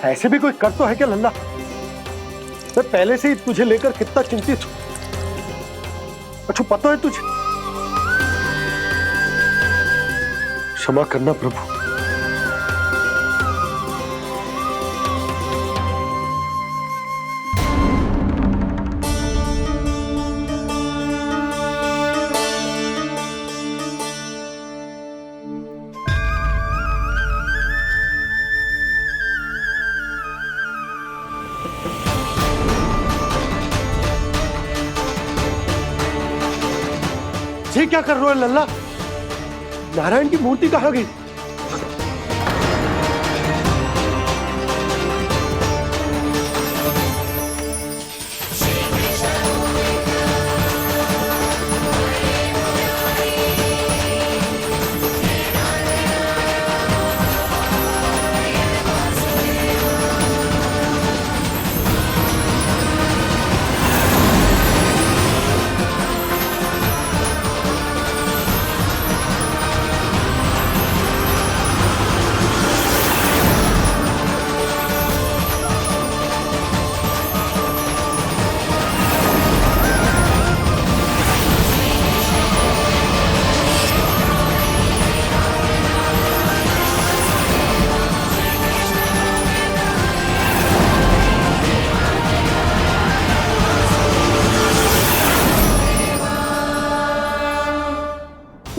ऐसे भी कोई कर तो है क्या लल्ला? मैं पहले से ही तुझे लेकर कितना चिंतित हूं। अच्छा पता है तुझे? क्षमा करना प्रभु। ये क्या कर रहे हो लल्ला? नारायण की मूर्ति कहाँ गई?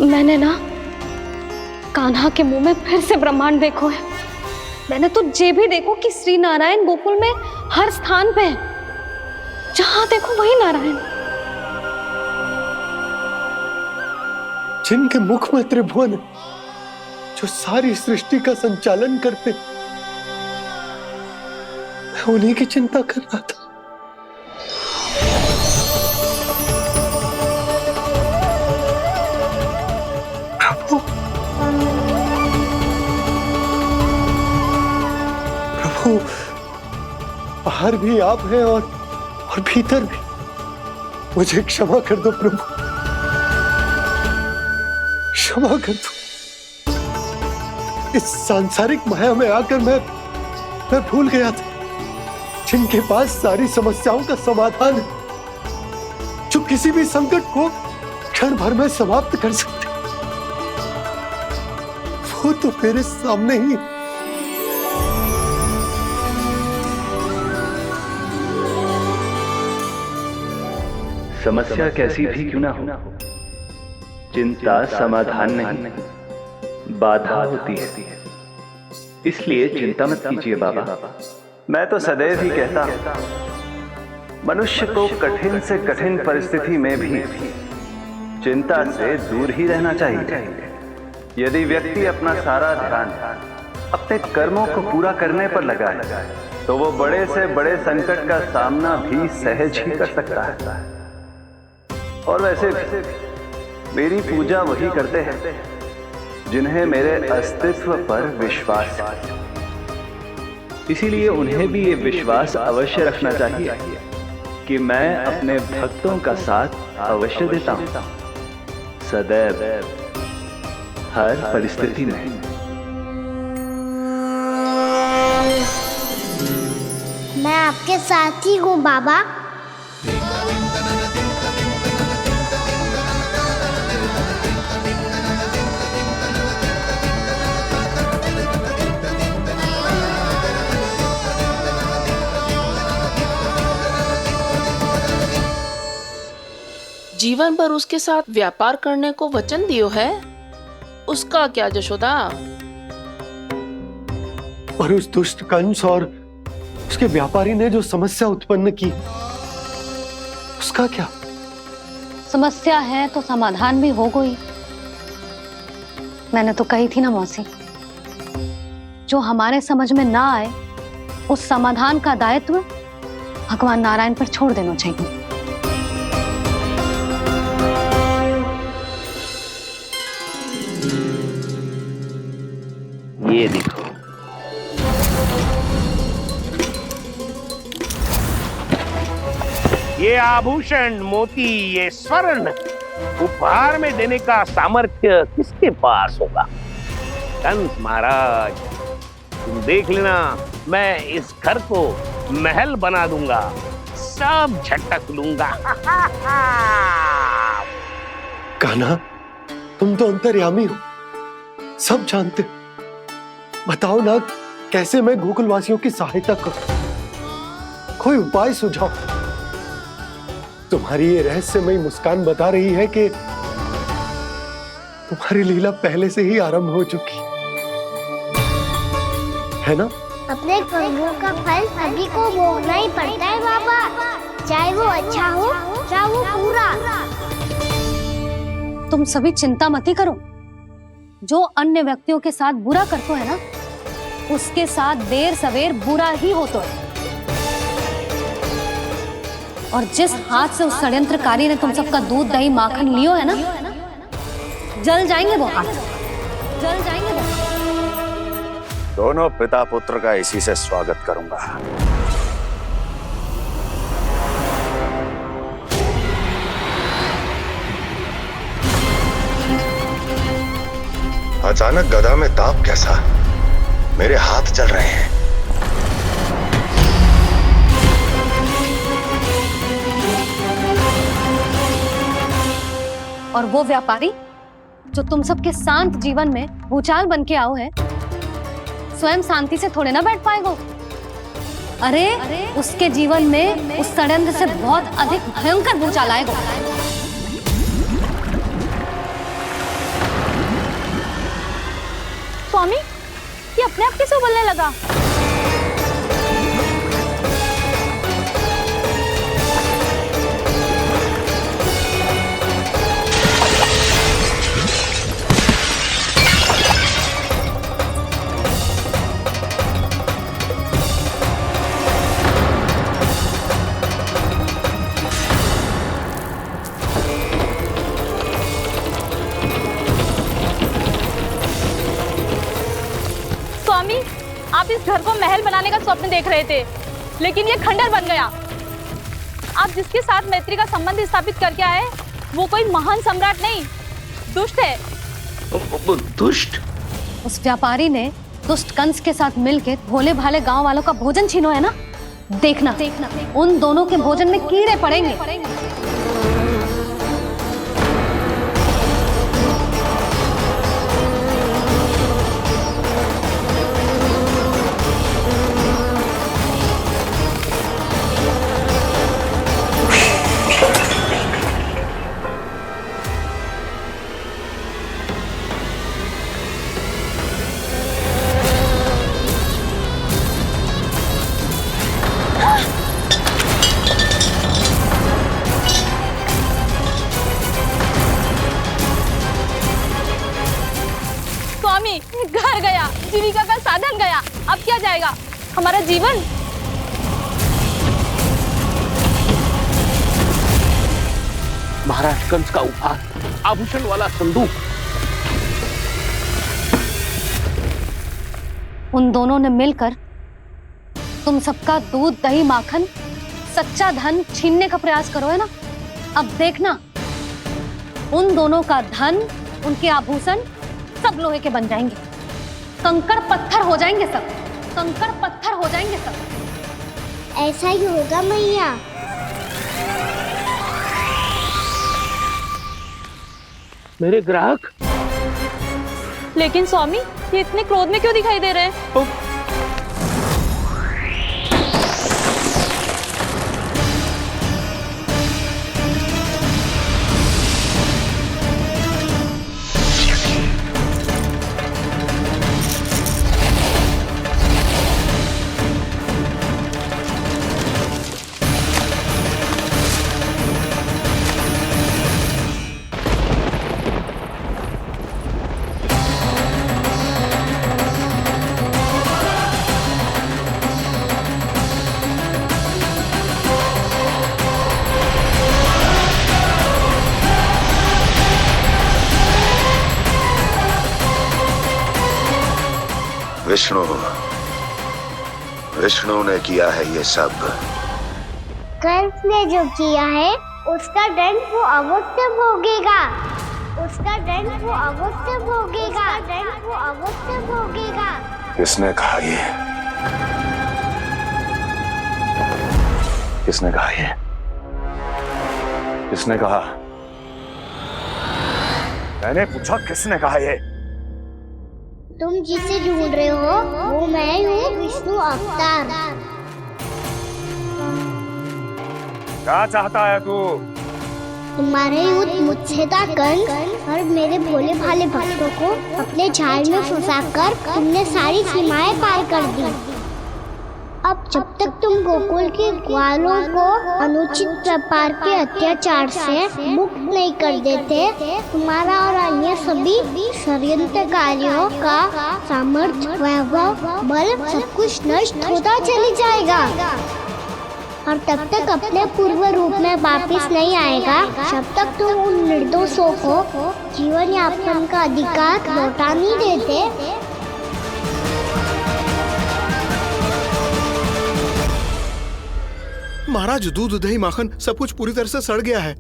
मैंने ना कान्हा के मुंह में फिर से ब्रह्मांड देखो है। मैंने तो ये भी देखो कि श्री नारायण गोकुल में हर स्थान पे है। जहां देखो वही नारायण। जिनके मुख में त्रिभुवन है, जो सारी सृष्टि का संचालन करते, मैं उन्हीं की चिंता कर रहा था। प्रभु, प्रभु, बाहर भी आप हैं और भीतर भी। मुझे क्षमा कर दो प्रभु, क्षमा कर दो। इस सांसारिक माया में आकर मैं भूल गया था जिनके पास सारी समस्याओं का समाधान है, जो किसी भी संकट को क्षण भर में समाप्त कर सकते, वो तो मेरे सामने ही। समस्या कैसी भी क्यों ना हो, चिंता समाधान नहीं, बाधा होती है। इसलिए चिंता मत कीजिए बाबा। मैं तो सदैव ही कहता हूं, मनुष्य को कठिन से कठिन परिस्थिति में भी चिंता से दूर ही रहना चाहिए। यदि व्यक्ति अपना सारा ध्यान अपने कर्मों को पूरा करने पर लगाए, तो वो बड़े से बड़े संकट का सामना भी सहज ही कर सकता है। और वैसे भी मेरी पूजा वही करते हैं जिन्हें मेरे अस्तित्व पर विश्वास है। इसीलिए उन्हें भी ये विश्वास अवश्य रखना चाहिए कि मैं अपने भक्तों का साथ अवश्य देता हूं, सदैव, हर परिस्थिति में। मैं आपके साथ ही हूँ बाबा। जीवन भर उसके साथ व्यापार करने को वचन दियो है, उसका क्या जशोदा? और उस दुष्ट कंस और उसके व्यापारी ने जो समस्या उत्पन्न की, उसका क्या? समस्या है तो समाधान भी हो गई। मैंने तो कही थी ना मौसी, जो हमारे समझ में ना आए उस समाधान का दायित्व भगवान नारायण पर छोड़ देना चाहिए। ये देखो, ये आभूषण, मोती, ये स्वर्ण उपहार में देने का सामर्थ्य किसके पास होगा? कंस महाराज, तुम देख लेना, मैं इस घर को महल बना दूंगा, सब झटक लूंगा। कान्हा, तुम तो अंतर्यामी हो, सब जानते हो। बताओ ना, कैसे मैं गोकुलवासियों की सहायता करूं? कोई उपाय सुझाओ। तुम्हारी ये रहस्यमयी मुस्कान बता रही है कि तुम्हारी लीला पहले से ही आरंभ हो चुकी है ना? अपने कर्मों का फल सभी को भोगना ही पड़ता है बाबा, चाहे वो अच्छा हो चाहे वो बुरा। तुम सभी चिंता मत ही करो। जो अन्य व्यक्तियों के साथ बुरा करते है ना, उसके साथ देर सवेर बुरा ही होता है। और जिस हाथ से उस षड्यंत्रकारी ने तुम सबका दूध दही माखन लियो है ना, जल जाएंगे वो हाथ, जल जाएंगे वो। दोनों पिता पुत्र का इसी से स्वागत करूंगा। अचानक गदा में ताप कैसा? मेरे हाथ जल रहे हैं। और वो व्यापारी जो तुम सबके शांत जीवन में भूचाल बन के आओ है, स्वयं शांति से थोड़े ना बैठ पाएगा। अरे उसके जीवन में उस षड्यंत्र से बहुत अधिक भयंकर भूचाल आएगा। स्वामी, ये अपने आप कैसे उबलने लगा? आप इस घर को महल बनाने का स्वप्न देख रहे थे, लेकिन ये खंडर बन गया। आप जिसके साथ मैत्री का संबंध स्थापित करके आए, वो कोई महान सम्राट नहीं, दुष्ट है। दुष्ट? उस व्यापारी ने दुष्ट कंस के साथ मिलकर भोले भाले गांव वालों का भोजन छीनो है ना। देखना उन दोनों के भोजन में कीड़े पड़ेंगे। घर गया, जीविका का साधन गया, अब क्या जाएगा हमारा जीवन? महाराज कंस का उपहार, आभूषण वाला संदूक। उन दोनों ने मिलकर तुम सबका दूध दही माखन सच्चा धन छीनने का प्रयास करो है ना। अब देखना उन दोनों का धन, उनके आभूषण सब लोहे के बन जाएंगे, कंकड़ पत्थर हो जाएंगे सब, कंकड़ पत्थर हो जाएंगे सब। ऐसा ही होगा मैया। मेरे ग्राहक। लेकिन स्वामी, ये इतने क्रोध में क्यों दिखाई दे रहे हैं? विष्णु ने किया है ये सब। कंस ने जो किया है उसका दंड वो अवश्य भोगेगा, उसका दंड वो अवश्य भोगेगा, दंड वो अवश्य भोगेगा। किसने कहा ये? किसने कहा ये? किसने कहा? मैंने पूछा किसने कहा ये? तुम जिसे ढूंढ रहे हो वो मैं हूँ, विष्णु अवतार। क्या चाहता है तू? तुम्हारे युद्ध मुझसे था कंस, और मेरे भोले भाले भक्तों को अपने जाल में फंसाकर तुमने सारी सीमाएं पार कर दी। अब जब तक तुम गोकुल के ग्वालों को अनुचित प्रकार के अत्याचार से मुक्त नहीं कर देते, तुम्हारा और अन्य सभी षड्यंत्रकारियों का सामर्थ्य, वैभव, बल सब कुछ नष्ट होता चले जाएगा, और तब तक अपने पूर्व रूप में वापिस नहीं आएगा जब तक तुम उन निर्दोषों को जीवन यापन का अधिकार लौटा नहीं देते। महाराज, दूध दही माखन सब कुछ पूरी तरह से सड़ गया है।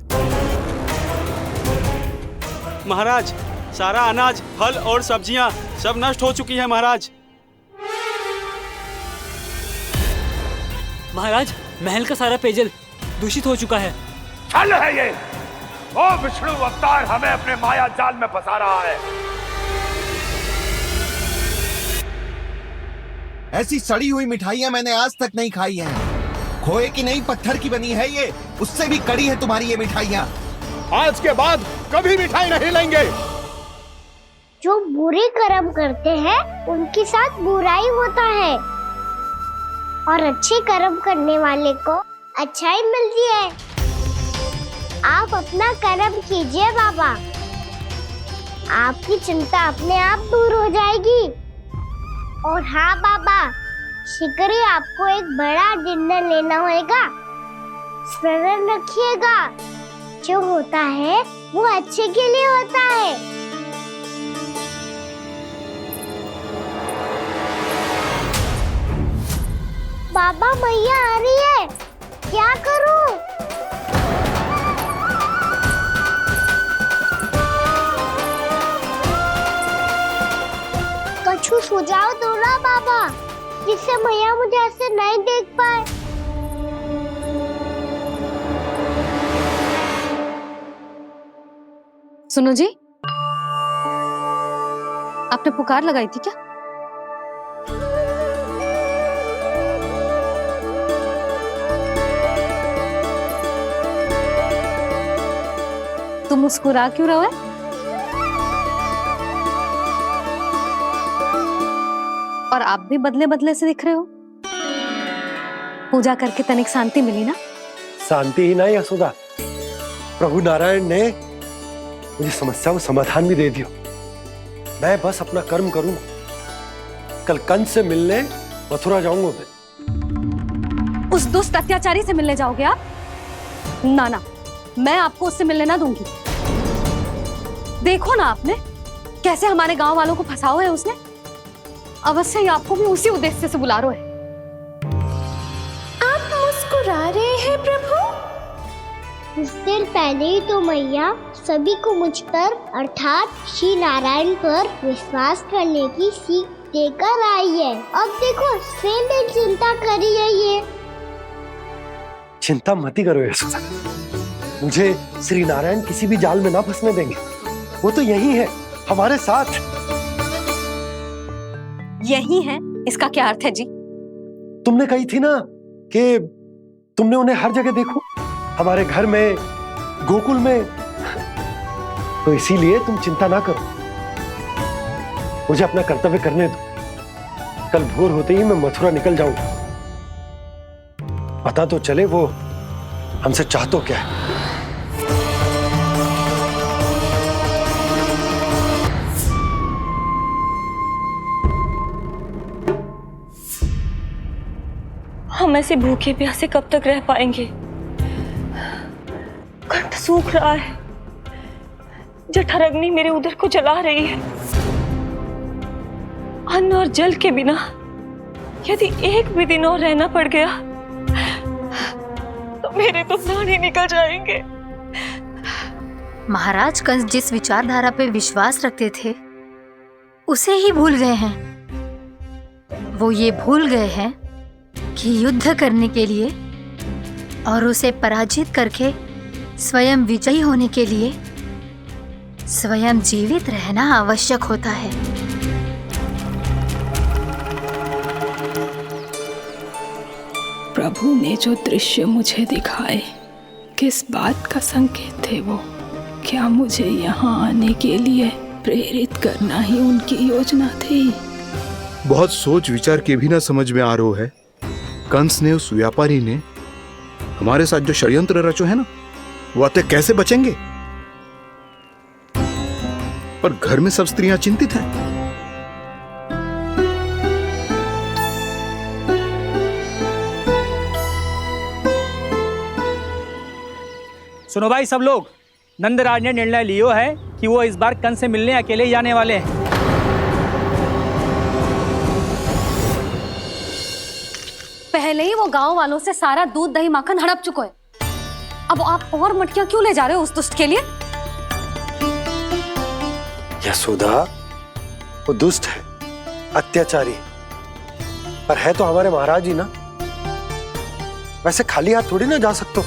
महाराज, सारा अनाज, फल और सब्जियां सब नष्ट हो चुकी है महाराज। महाराज, महल का सारा पेयजल दूषित हो चुका है। छल है ये। वो विष्णु अवतार हमें अपने माया जाल में फंसा रहा है। ऐसी सड़ी हुई मिठाइयां मैंने आज तक नहीं खाई हैं। खोए की नहीं, पत्थर की बनी है ये, उससे भी कड़ी है तुम्हारी ये मिठाइयां। आज के बाद कभी मिठाई नहीं लेंगे। जो बुरे कर्म करते हैं उनके साथ बुराई होता है, और अच्छे कर्म करने वाले को अच्छाई मिलती है। आप अपना कर्म कीजिए बाबा, आपकी चिंता अपने आप दूर हो जाएगी। और हाँ बाबा, शीघ्र ही आपको एक बड़ा डिनर लेना होगा। स्मरण रखिएगा, जो होता है वो अच्छे के लिए होता है। बाबा मैया आ रही है, क्या करूं? कछु सुझाव दो ना बाबा, जिससे मैया मुझे ऐसे नहीं देख पाए। सुनो जी, आपने पुकार लगाई थी क्या? तुम मुस्कुरा क्यों रहे हो? और आप भी बदले बदले से दिख रहे हो। पूजा करके तनिक शांति मिली ना? शांति ही नहीं यशोदा, प्रभु नारायण ने मुझे समस्या को समाधान भी दे दिया। मैं बस अपना कर्म करूं। कल कंस से मिलने मथुरा जाऊंगा मैं। उस दुष्ट अत्याचारी से मिलने जाओगे आप? ना ना, मैं आपको उससे मिलने ना दूंगी। देखो ना आपने कैसे हमारे गांव वालों को फंसाओ है उसने। अवश्य ही आपको भी उसी उद्देश्य से बुला रहा है। आप मुस्कुरा रहे हैं प्रभु? कुछ देर पहले ही तो मैया सभी को मुझ पर अर्थात श्री नारायण पर विश्वास करने की सीख देकर आई है। अब देखो स्वयं भी चिंता करी है ये। चिंता मत ही करो यशोदा, मुझे श्री नारायण किसी भी जाल में ना फंसने देंगे। वो तो यही है हमारे साथ। यही है, इसका क्या अर्थ है जी? तुमने कही थी ना कि तुमने उन्हें हर जगह देखो, हमारे घर में, गोकुल में। तो इसीलिए तुम चिंता ना करो, मुझे अपना कर्तव्य करने दो। कल भोर होते ही मैं मथुरा निकल जाऊंगा। पता तो चले वो हमसे चाहतो क्या है। हम ऐसे भूखे प्यासे कब तक रह पाएंगे? कंठ सूख रहा है, जठराग्नि मेरे उदर को जला रही है। अन्न और जल के बिना यदि एक भी दिन और रहना पड़ गया तो मेरे तो प्राण ही निकल जाएंगे। महाराज कंस जिस विचारधारा पे विश्वास रखते थे उसे ही भूल गए हैं। वो ये भूल गए हैं कि युद्ध करने के लिए और उसे पराजित करके स्वयं विजयी होने के लिए स्वयं जीवित रहना आवश्यक होता है। प्रभु ने जो दृश्य मुझे दिखाए किस बात का संकेत थे वो? क्या मुझे यहाँ आने के लिए प्रेरित करना ही उनकी योजना थी? बहुत सोच विचार के भी ना समझ में आ रहा है। कंस ने, उस व्यापारी ने हमारे साथ जो षड्यंत्र रचो है ना, वो आते कैसे बचेंगे? पर घर में सब स्त्रियां चिंतित हैं। सुनो भाई सब लोग, नंदराज ने निर्णय लियो है कि वो इस बार कंस से मिलने अकेले जाने वाले हैं। पहले ही वो गांव वालों से सारा दूध दही माखन हड़प चुका है। अब आप और मटकियां क्यों ले जा रहे हो उस दुष्ट के लिए? यशोदा, वो दुष्ट है, अत्याचारी, पर है तो हमारे महाराज ही ना। वैसे खाली हाथ थोड़ी ना जा सकते हो।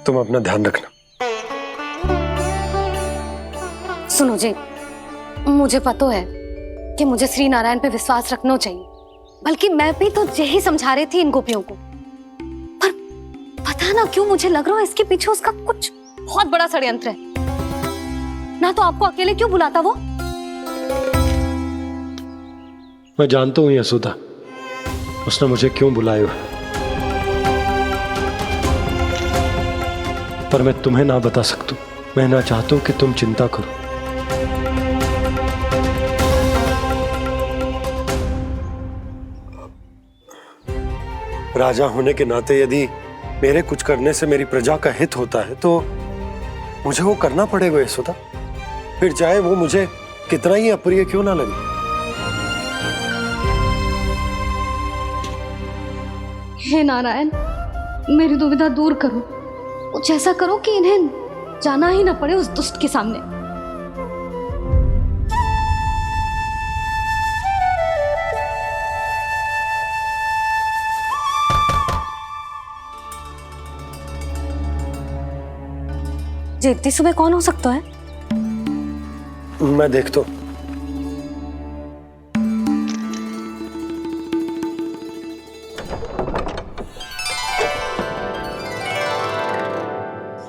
तुम अपना ध्यान रखना। सुनो जी, मुझे पता है कि मुझे श्री नारायण पे विश्वास रखना चाहिए, बल्कि मैं भी तो यही समझा रही थी इन गोपियों को। पर पता ना क्यों मुझे लग रहा है इसके पीछे उसका कुछ बहुत बड़ा षड्यंत्र है। ना तो आपको अकेले क्यों बुलाता वो? मैं जानता हूं यशोदा, उसने मुझे क्यों बुलाया है, पर मैं तुम्हें ना बता सकता। मैं ना चाहता हूं कि तुम चिंता करो। राजा होने के नाते यदि मेरे कुछ करने से मेरी प्रजा का हित होता है तो मुझे वो करना पड़ेगा यशोदा, फिर चाहे वो मुझे कितना ही अप्रिय क्यों ना लगे। हे नारायण, मेरी दुविधा दूर करो। कुछ ऐसा करो कि इन्हें जाना ही ना पड़े उस दुष्ट के सामने। जी इतनी सुबह कौन हो सकता है? मैं देखता हूं।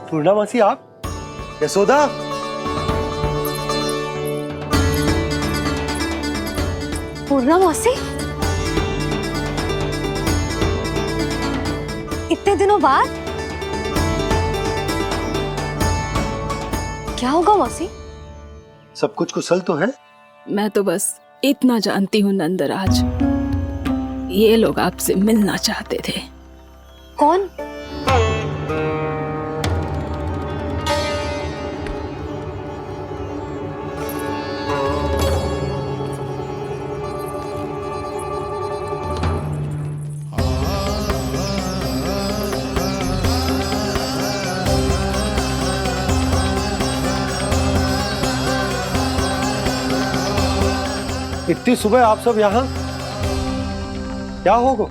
पूर्णा मासी, आप? यशोदा, पूर्णा मौसी, इतने दिनों बाद? क्या होगा मौसी? सब कुछ कुशल तो है? मैं तो बस इतना जानती हूँ नंदराज, ये लोग आपसे मिलना चाहते थे। कौन? इतनी सुबह आप सब यहाँ? क्या होगा?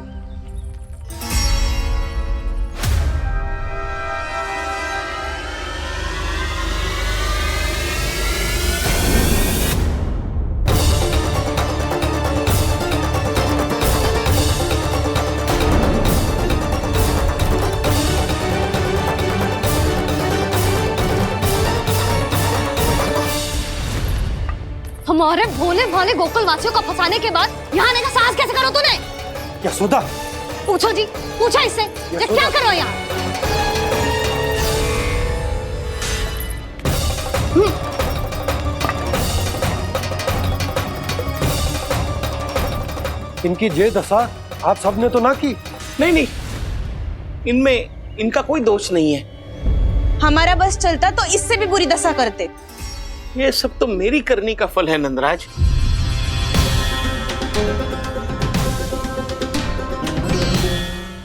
हमारे भोले भाले गोकुल वासियों को फंसाने के बाद यहाँ आने का साहस कैसे करो तूने? यशोदा, पूछो जी, पूछो इससे, ये क्या करो यहाँ? इनकी ये दशा आप सबने तो ना की? नहीं नहीं, इनमें इनका कोई दोष नहीं है। हमारा बस चलता तो इससे भी बुरी दशा करते। ये सब तो मेरी करनी का फल है नंदराज।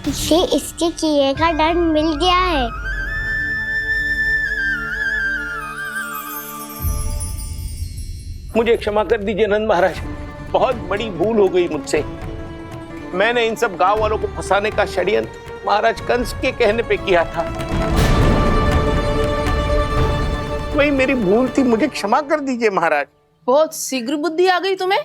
इसे इसके किए का दंड मिल गया है। मुझे क्षमा कर दीजिए नंद महाराज, बहुत बड़ी भूल हो गई मुझसे। मैंने इन सब गांव वालों को फंसाने का षड्यंत्र महाराज कंस के कहने पे किया था। वही मेरी भूल थी, मुझे क्षमा कर दीजिए महाराज। बहुत शीघ्र बुद्धि आ गई तुम्हें।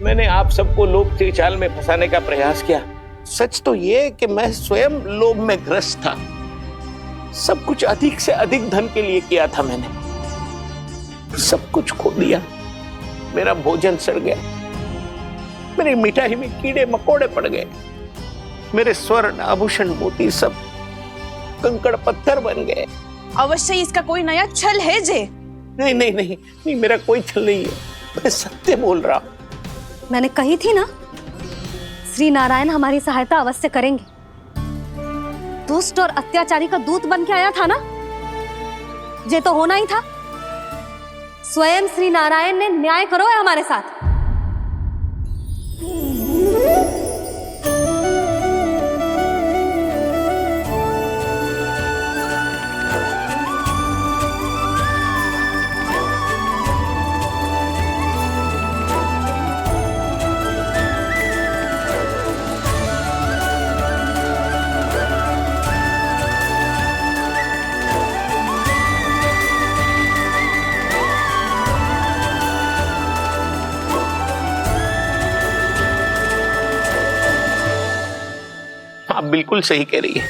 मैंने आप सबको लोभ के जाल में फंसाने का प्रयास किया। सच तो ये कि मैं स्वयं लोभ में ग्रस्त था। सब कुछ अधिक से अधिक धन के लिए किया था मैंने। सब कुछ खो दिया। मेरा भोजन सड़ गया, मेरी मिठाई में कीड़े मकोड़े पड़ गए, मेरे स्वर्ण आभूषण मोती सब कंकड़ पत्थर बन गए। अवश्य इसका कोई नया छल है जे। नहीं नहीं नहीं नहीं, मेरा कोई छल नहीं है, मैं सत्य बोल रहा हूं। मैंने कही थी ना, श्री नारायण हमारी सहायता अवश्य करेंगे। दुष्ट और अत्याचारी का दूत बन के आया था ना, ये तो होना ही था। स्वयं श्री नारायण ने न्याय करो है हमारे साथ। आप बिल्कुल सही कह रही है।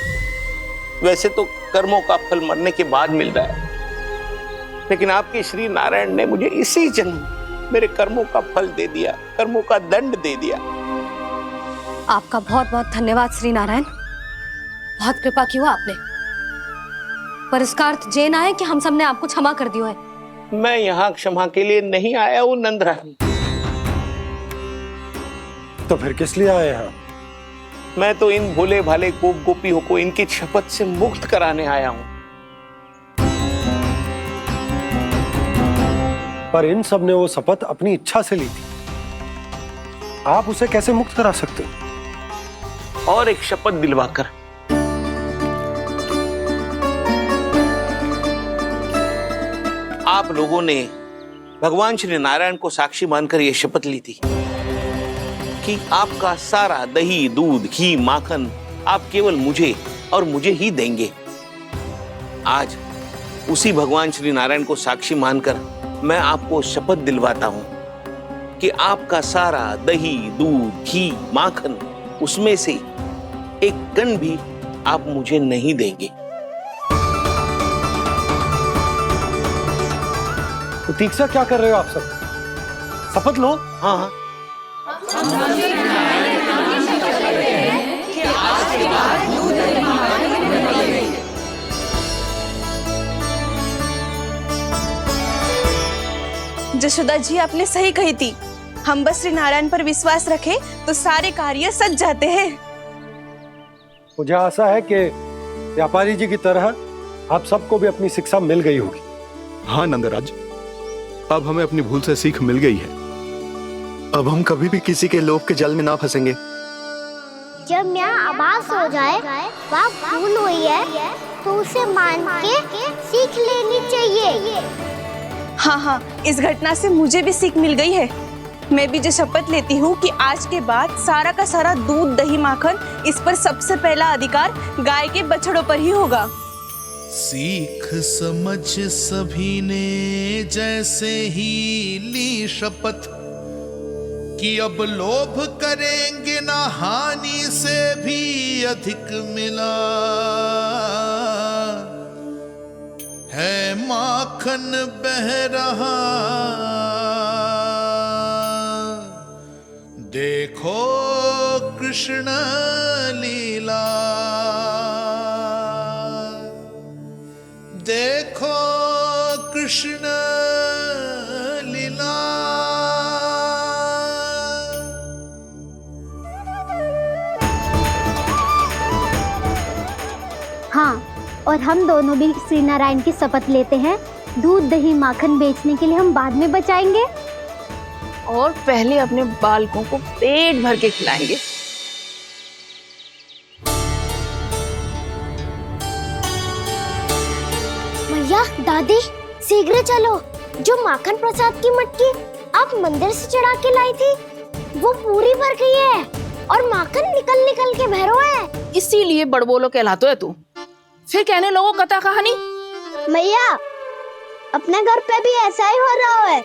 वैसे तो कर्मों का फल मरने के बाद मिल रहा है, लेकिन आपके श्री नारायण ने मुझे इसी जन्म मेरे कर्मों का फल दे दिया, कर्मों का दंड दे दिया। आपका बहुत बहुत धन्यवाद श्री नारायण, बहुत कृपा की हो आपने। पर इसका अर्थ ये ना है कि हम सब ने आपको क्षमा कर दिया है। मैं यहाँ क्षमा के लिए नहीं आया हूँ नंदरानी। तो फिर किस लिए आए हैं? मैं तो इन भोले भाले गोप गोपियों को इनकी शपथ से मुक्त कराने आया हूँ। पर इन सब ने वो शपथ अपनी इच्छा से ली थी। आप उसे कैसे मुक्त करा सकते हो? और एक शपथ दिलवाकर। आप लोगों ने भगवान श्री नारायण को साक्षी मानकर यह शपथ ली थी कि आपका सारा दही, दूध, घी, माखन आप केवल मुझे और मुझे ही देंगे। आज उसी भगवान श्री नारायण को साक्षी मानकर मैं आपको शपथ दिलवाता हूं कि आपका सारा दही, दूध, घी, माखन उसमें से एक कण भी आप मुझे नहीं देंगे। प्रतीक्षा क्या कर रहे हो आप सब? शपथ लो। हाँ हाँ। जशोदा जी, आपने सही कही थी। हम बस श्री नारायण पर विश्वास रखें तो सारे कार्य सज जाते हैं। मुझे आशा है कि व्यापारी जी की तरह आप सबको भी अपनी शिक्षा मिल गई होगी। हाँ नंदराज, अब हमें अपनी भूल से सीख मिल गई है। अब हम कभी भी किसी के लोभ के जाल में ना फंसेंगे। जब यहाँ आभास हो जाए वहाँ भूल हुई है तो उसे मान के सीख लेनी चाहिए। हाँ हाँ, इस घटना से मुझे भी सीख मिल गई है। मैं भी जो शपथ लेती हूँ कि आज के बाद सारा का सारा दूध, दही, माखन इस पर सबसे पहला अधिकार गाय के बछड़ों पर ही होगा। सीख समझ सभी ने जैसे ही ली शपथ कि अब लोभ करेंगे ना हानि से भी अधिक मिला है, माखन बह रहा देखो कृष्ण लीला, देखो कृष्ण लीला। हाँ, और हम दोनों भी श्री नारायण की शपथ लेते हैं, दूध, दही, माखन बेचने के लिए हम बाद में बचाएंगे और पहले अपने बालकों को पेट भर के खिलाएंगे। भैया, दादी, शीघ्र चलो। जो माखन प्रसाद की मटकी आप मंदिर से चढ़ा के लाई थी वो पूरी भर गई है और माखन निकल निकल के बह रहा है। इसीलिए बड़बोलो कहलाते है तू। फिर कहने लोगों कथा कहानी। भैया, अपने घर पे भी ऐसा ही हो रहा है।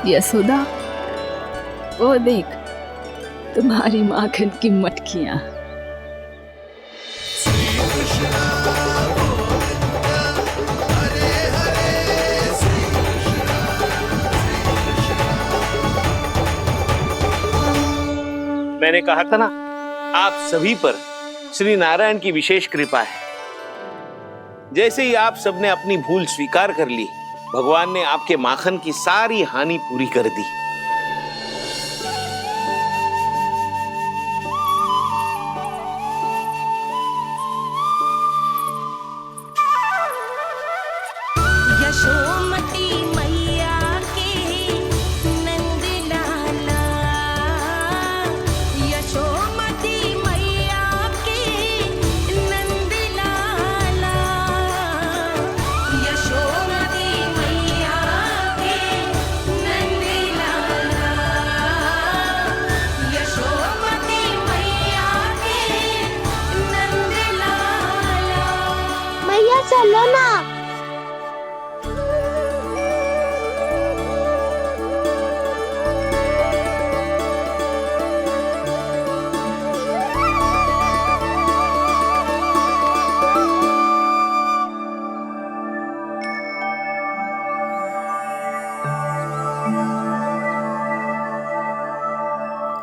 यशोदा, वो देख तुम्हारी माखन की मटकियां। मैंने कहा था ना, आप सभी पर श्री नारायण की विशेष कृपा है। जैसे ही आप सबने अपनी भूल स्वीकार कर ली, भगवान ने आपके माखन की सारी हानि पूरी कर दी। यशोमती मैया के नंद लाला, यशोमती मैया के नंद लाला, यशोमती मैया के नंद लाला, यशोमती मैया के नंद लाला। मैया चलो ना।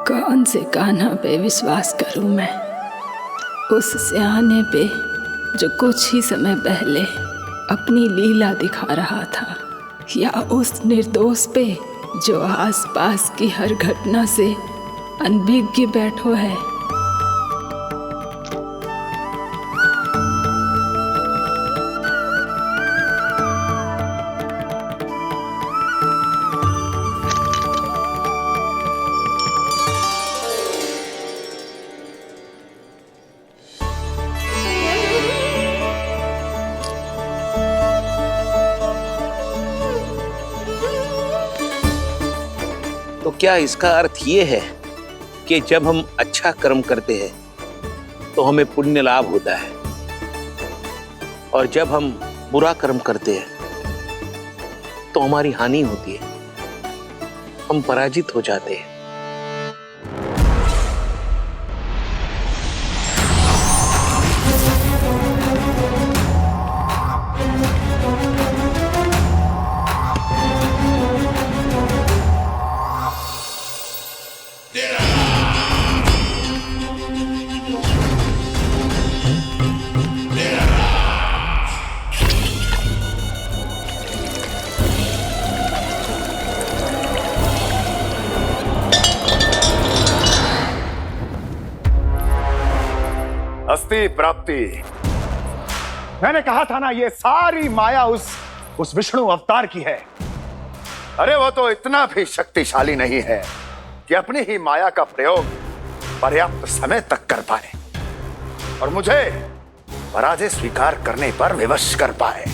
कौन से कान्हा पे विश्वास करूं मैं? उस सियाने पे जो कुछ ही समय पहले अपनी लीला दिखा रहा था, या उस निर्दोष पे जो आसपास की हर घटना से अनभिज्ञ बैठो है? क्या इसका अर्थ ये है कि जब हम अच्छा कर्म करते हैं तो हमें पुण्य लाभ होता है, और जब हम बुरा कर्म करते हैं तो हमारी हानि होती है, हम पराजित हो जाते हैं। अस्ति प्राप्ति। मैंने कहा था ना, ये सारी माया उस विष्णु अवतार की है। अरे वो तो इतना भी शक्तिशाली नहीं है कि अपनी ही माया का प्रयोग पर्याप्त समय तक कर पाए और मुझे पराजय स्वीकार करने पर विवश कर पाए।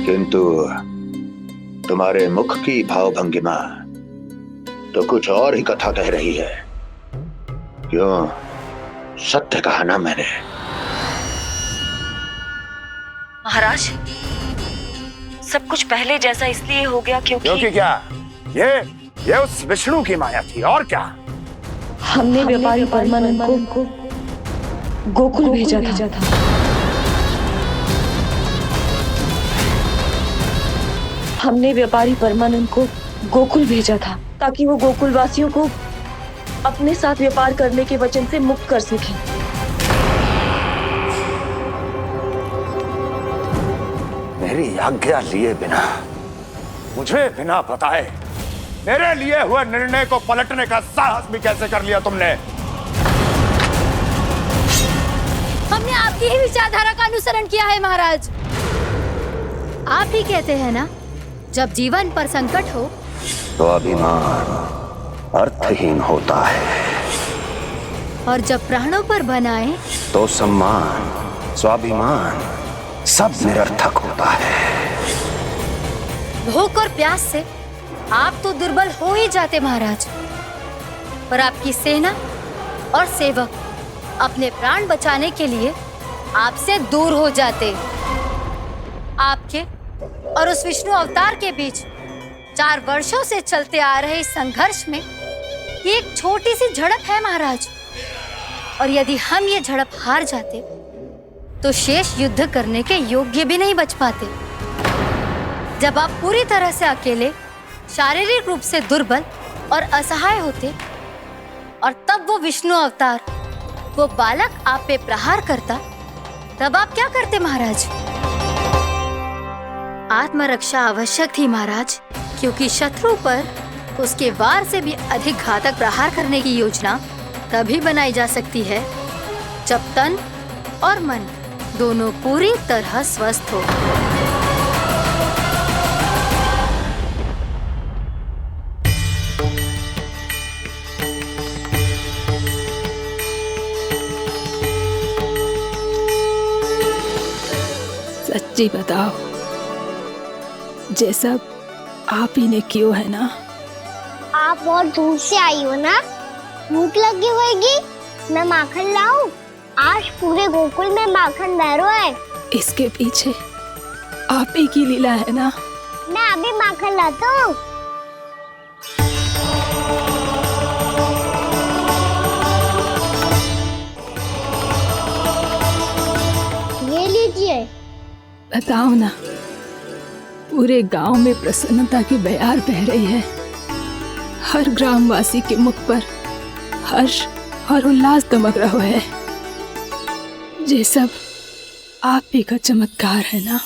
किंतु तुम्हारे मुख की भावभंगिमा तो कुछ और ही कथा कह रही है। क्यों? सत्य कहा ना मैंने। महाराज, सब कुछ पहले जैसा इसलिए हो गया क्योंकि क्या? ये उस विष्णु की माया थी, और क्या? हमने व्यापारी परमानंद को गोकुल भेजा था। हमने व्यापारी परमानंद को गोकुल भेजा था ताकि वो गोकुल वासियों को अपने साथ व्यापार करने के वचन से मुक्त कर सके। मेरी आज्ञा लिए बिना, मुझे बिना बताए मेरे लिए हुए निर्णय को पलटने का साहस भी कैसे कर लिया तुमने? हमने आपकी ही विचारधारा का अनुसरण किया है महाराज। आप ही कहते हैं ना, जब जीवन पर संकट हो तो अभिमान अर्थहीन होता है, और जब प्राणों पर बनाए तो सम्मान स्वाभिमान सब निरर्थक होता है। भूख और प्यास से आप तो दुर्बल हो ही जाते महाराज, पर आपकी सेना और सेवक अपने प्राण बचाने के लिए आपसे दूर हो जाते। आपके और उस विष्णु अवतार के बीच 4 वर्षों से चलते आ रहे इस संघर्ष में ये एक छोटी सी झड़प है महाराज, और यदि हम ये झड़प हार जाते तो शेष युद्ध करने के योग्य भी नहीं बच पाते। जब आप पूरी तरह से अकेले, शारीरिक रूप से दुर्बल और असहाय होते, और तब वो विष्णु अवतार, वो बालक आप पे प्रहार करता, तब आप क्या करते महाराज? आत्मरक्षा आवश्यक थी महाराज, क्योंकि शत्रु पर उसके वार से भी अधिक घातक प्रहार करने की योजना तभी बनाई जा सकती है जब तन और मन दोनों पूरी तरह स्वस्थ हो। सच्ची बताओ, जैसा आप ही ने क्यों है ना? आप बहुत दूर से आई हो ना, भूख लगी होगी। मैं माखन लाऊं? आज पूरे गोकुल में माखन बह रहा है। इसके पीछे आप ही की लीला है ना? मैं अभी माखन लाता हूँ। ये लीजिए। बताओ ना, पूरे गांव में प्रसन्नता की बयार बह रही है। हर ग्रामवासी के मुख पर हर्ष और उल्लास दमक रहा है। ये सब आप ही का चमत्कार है ना?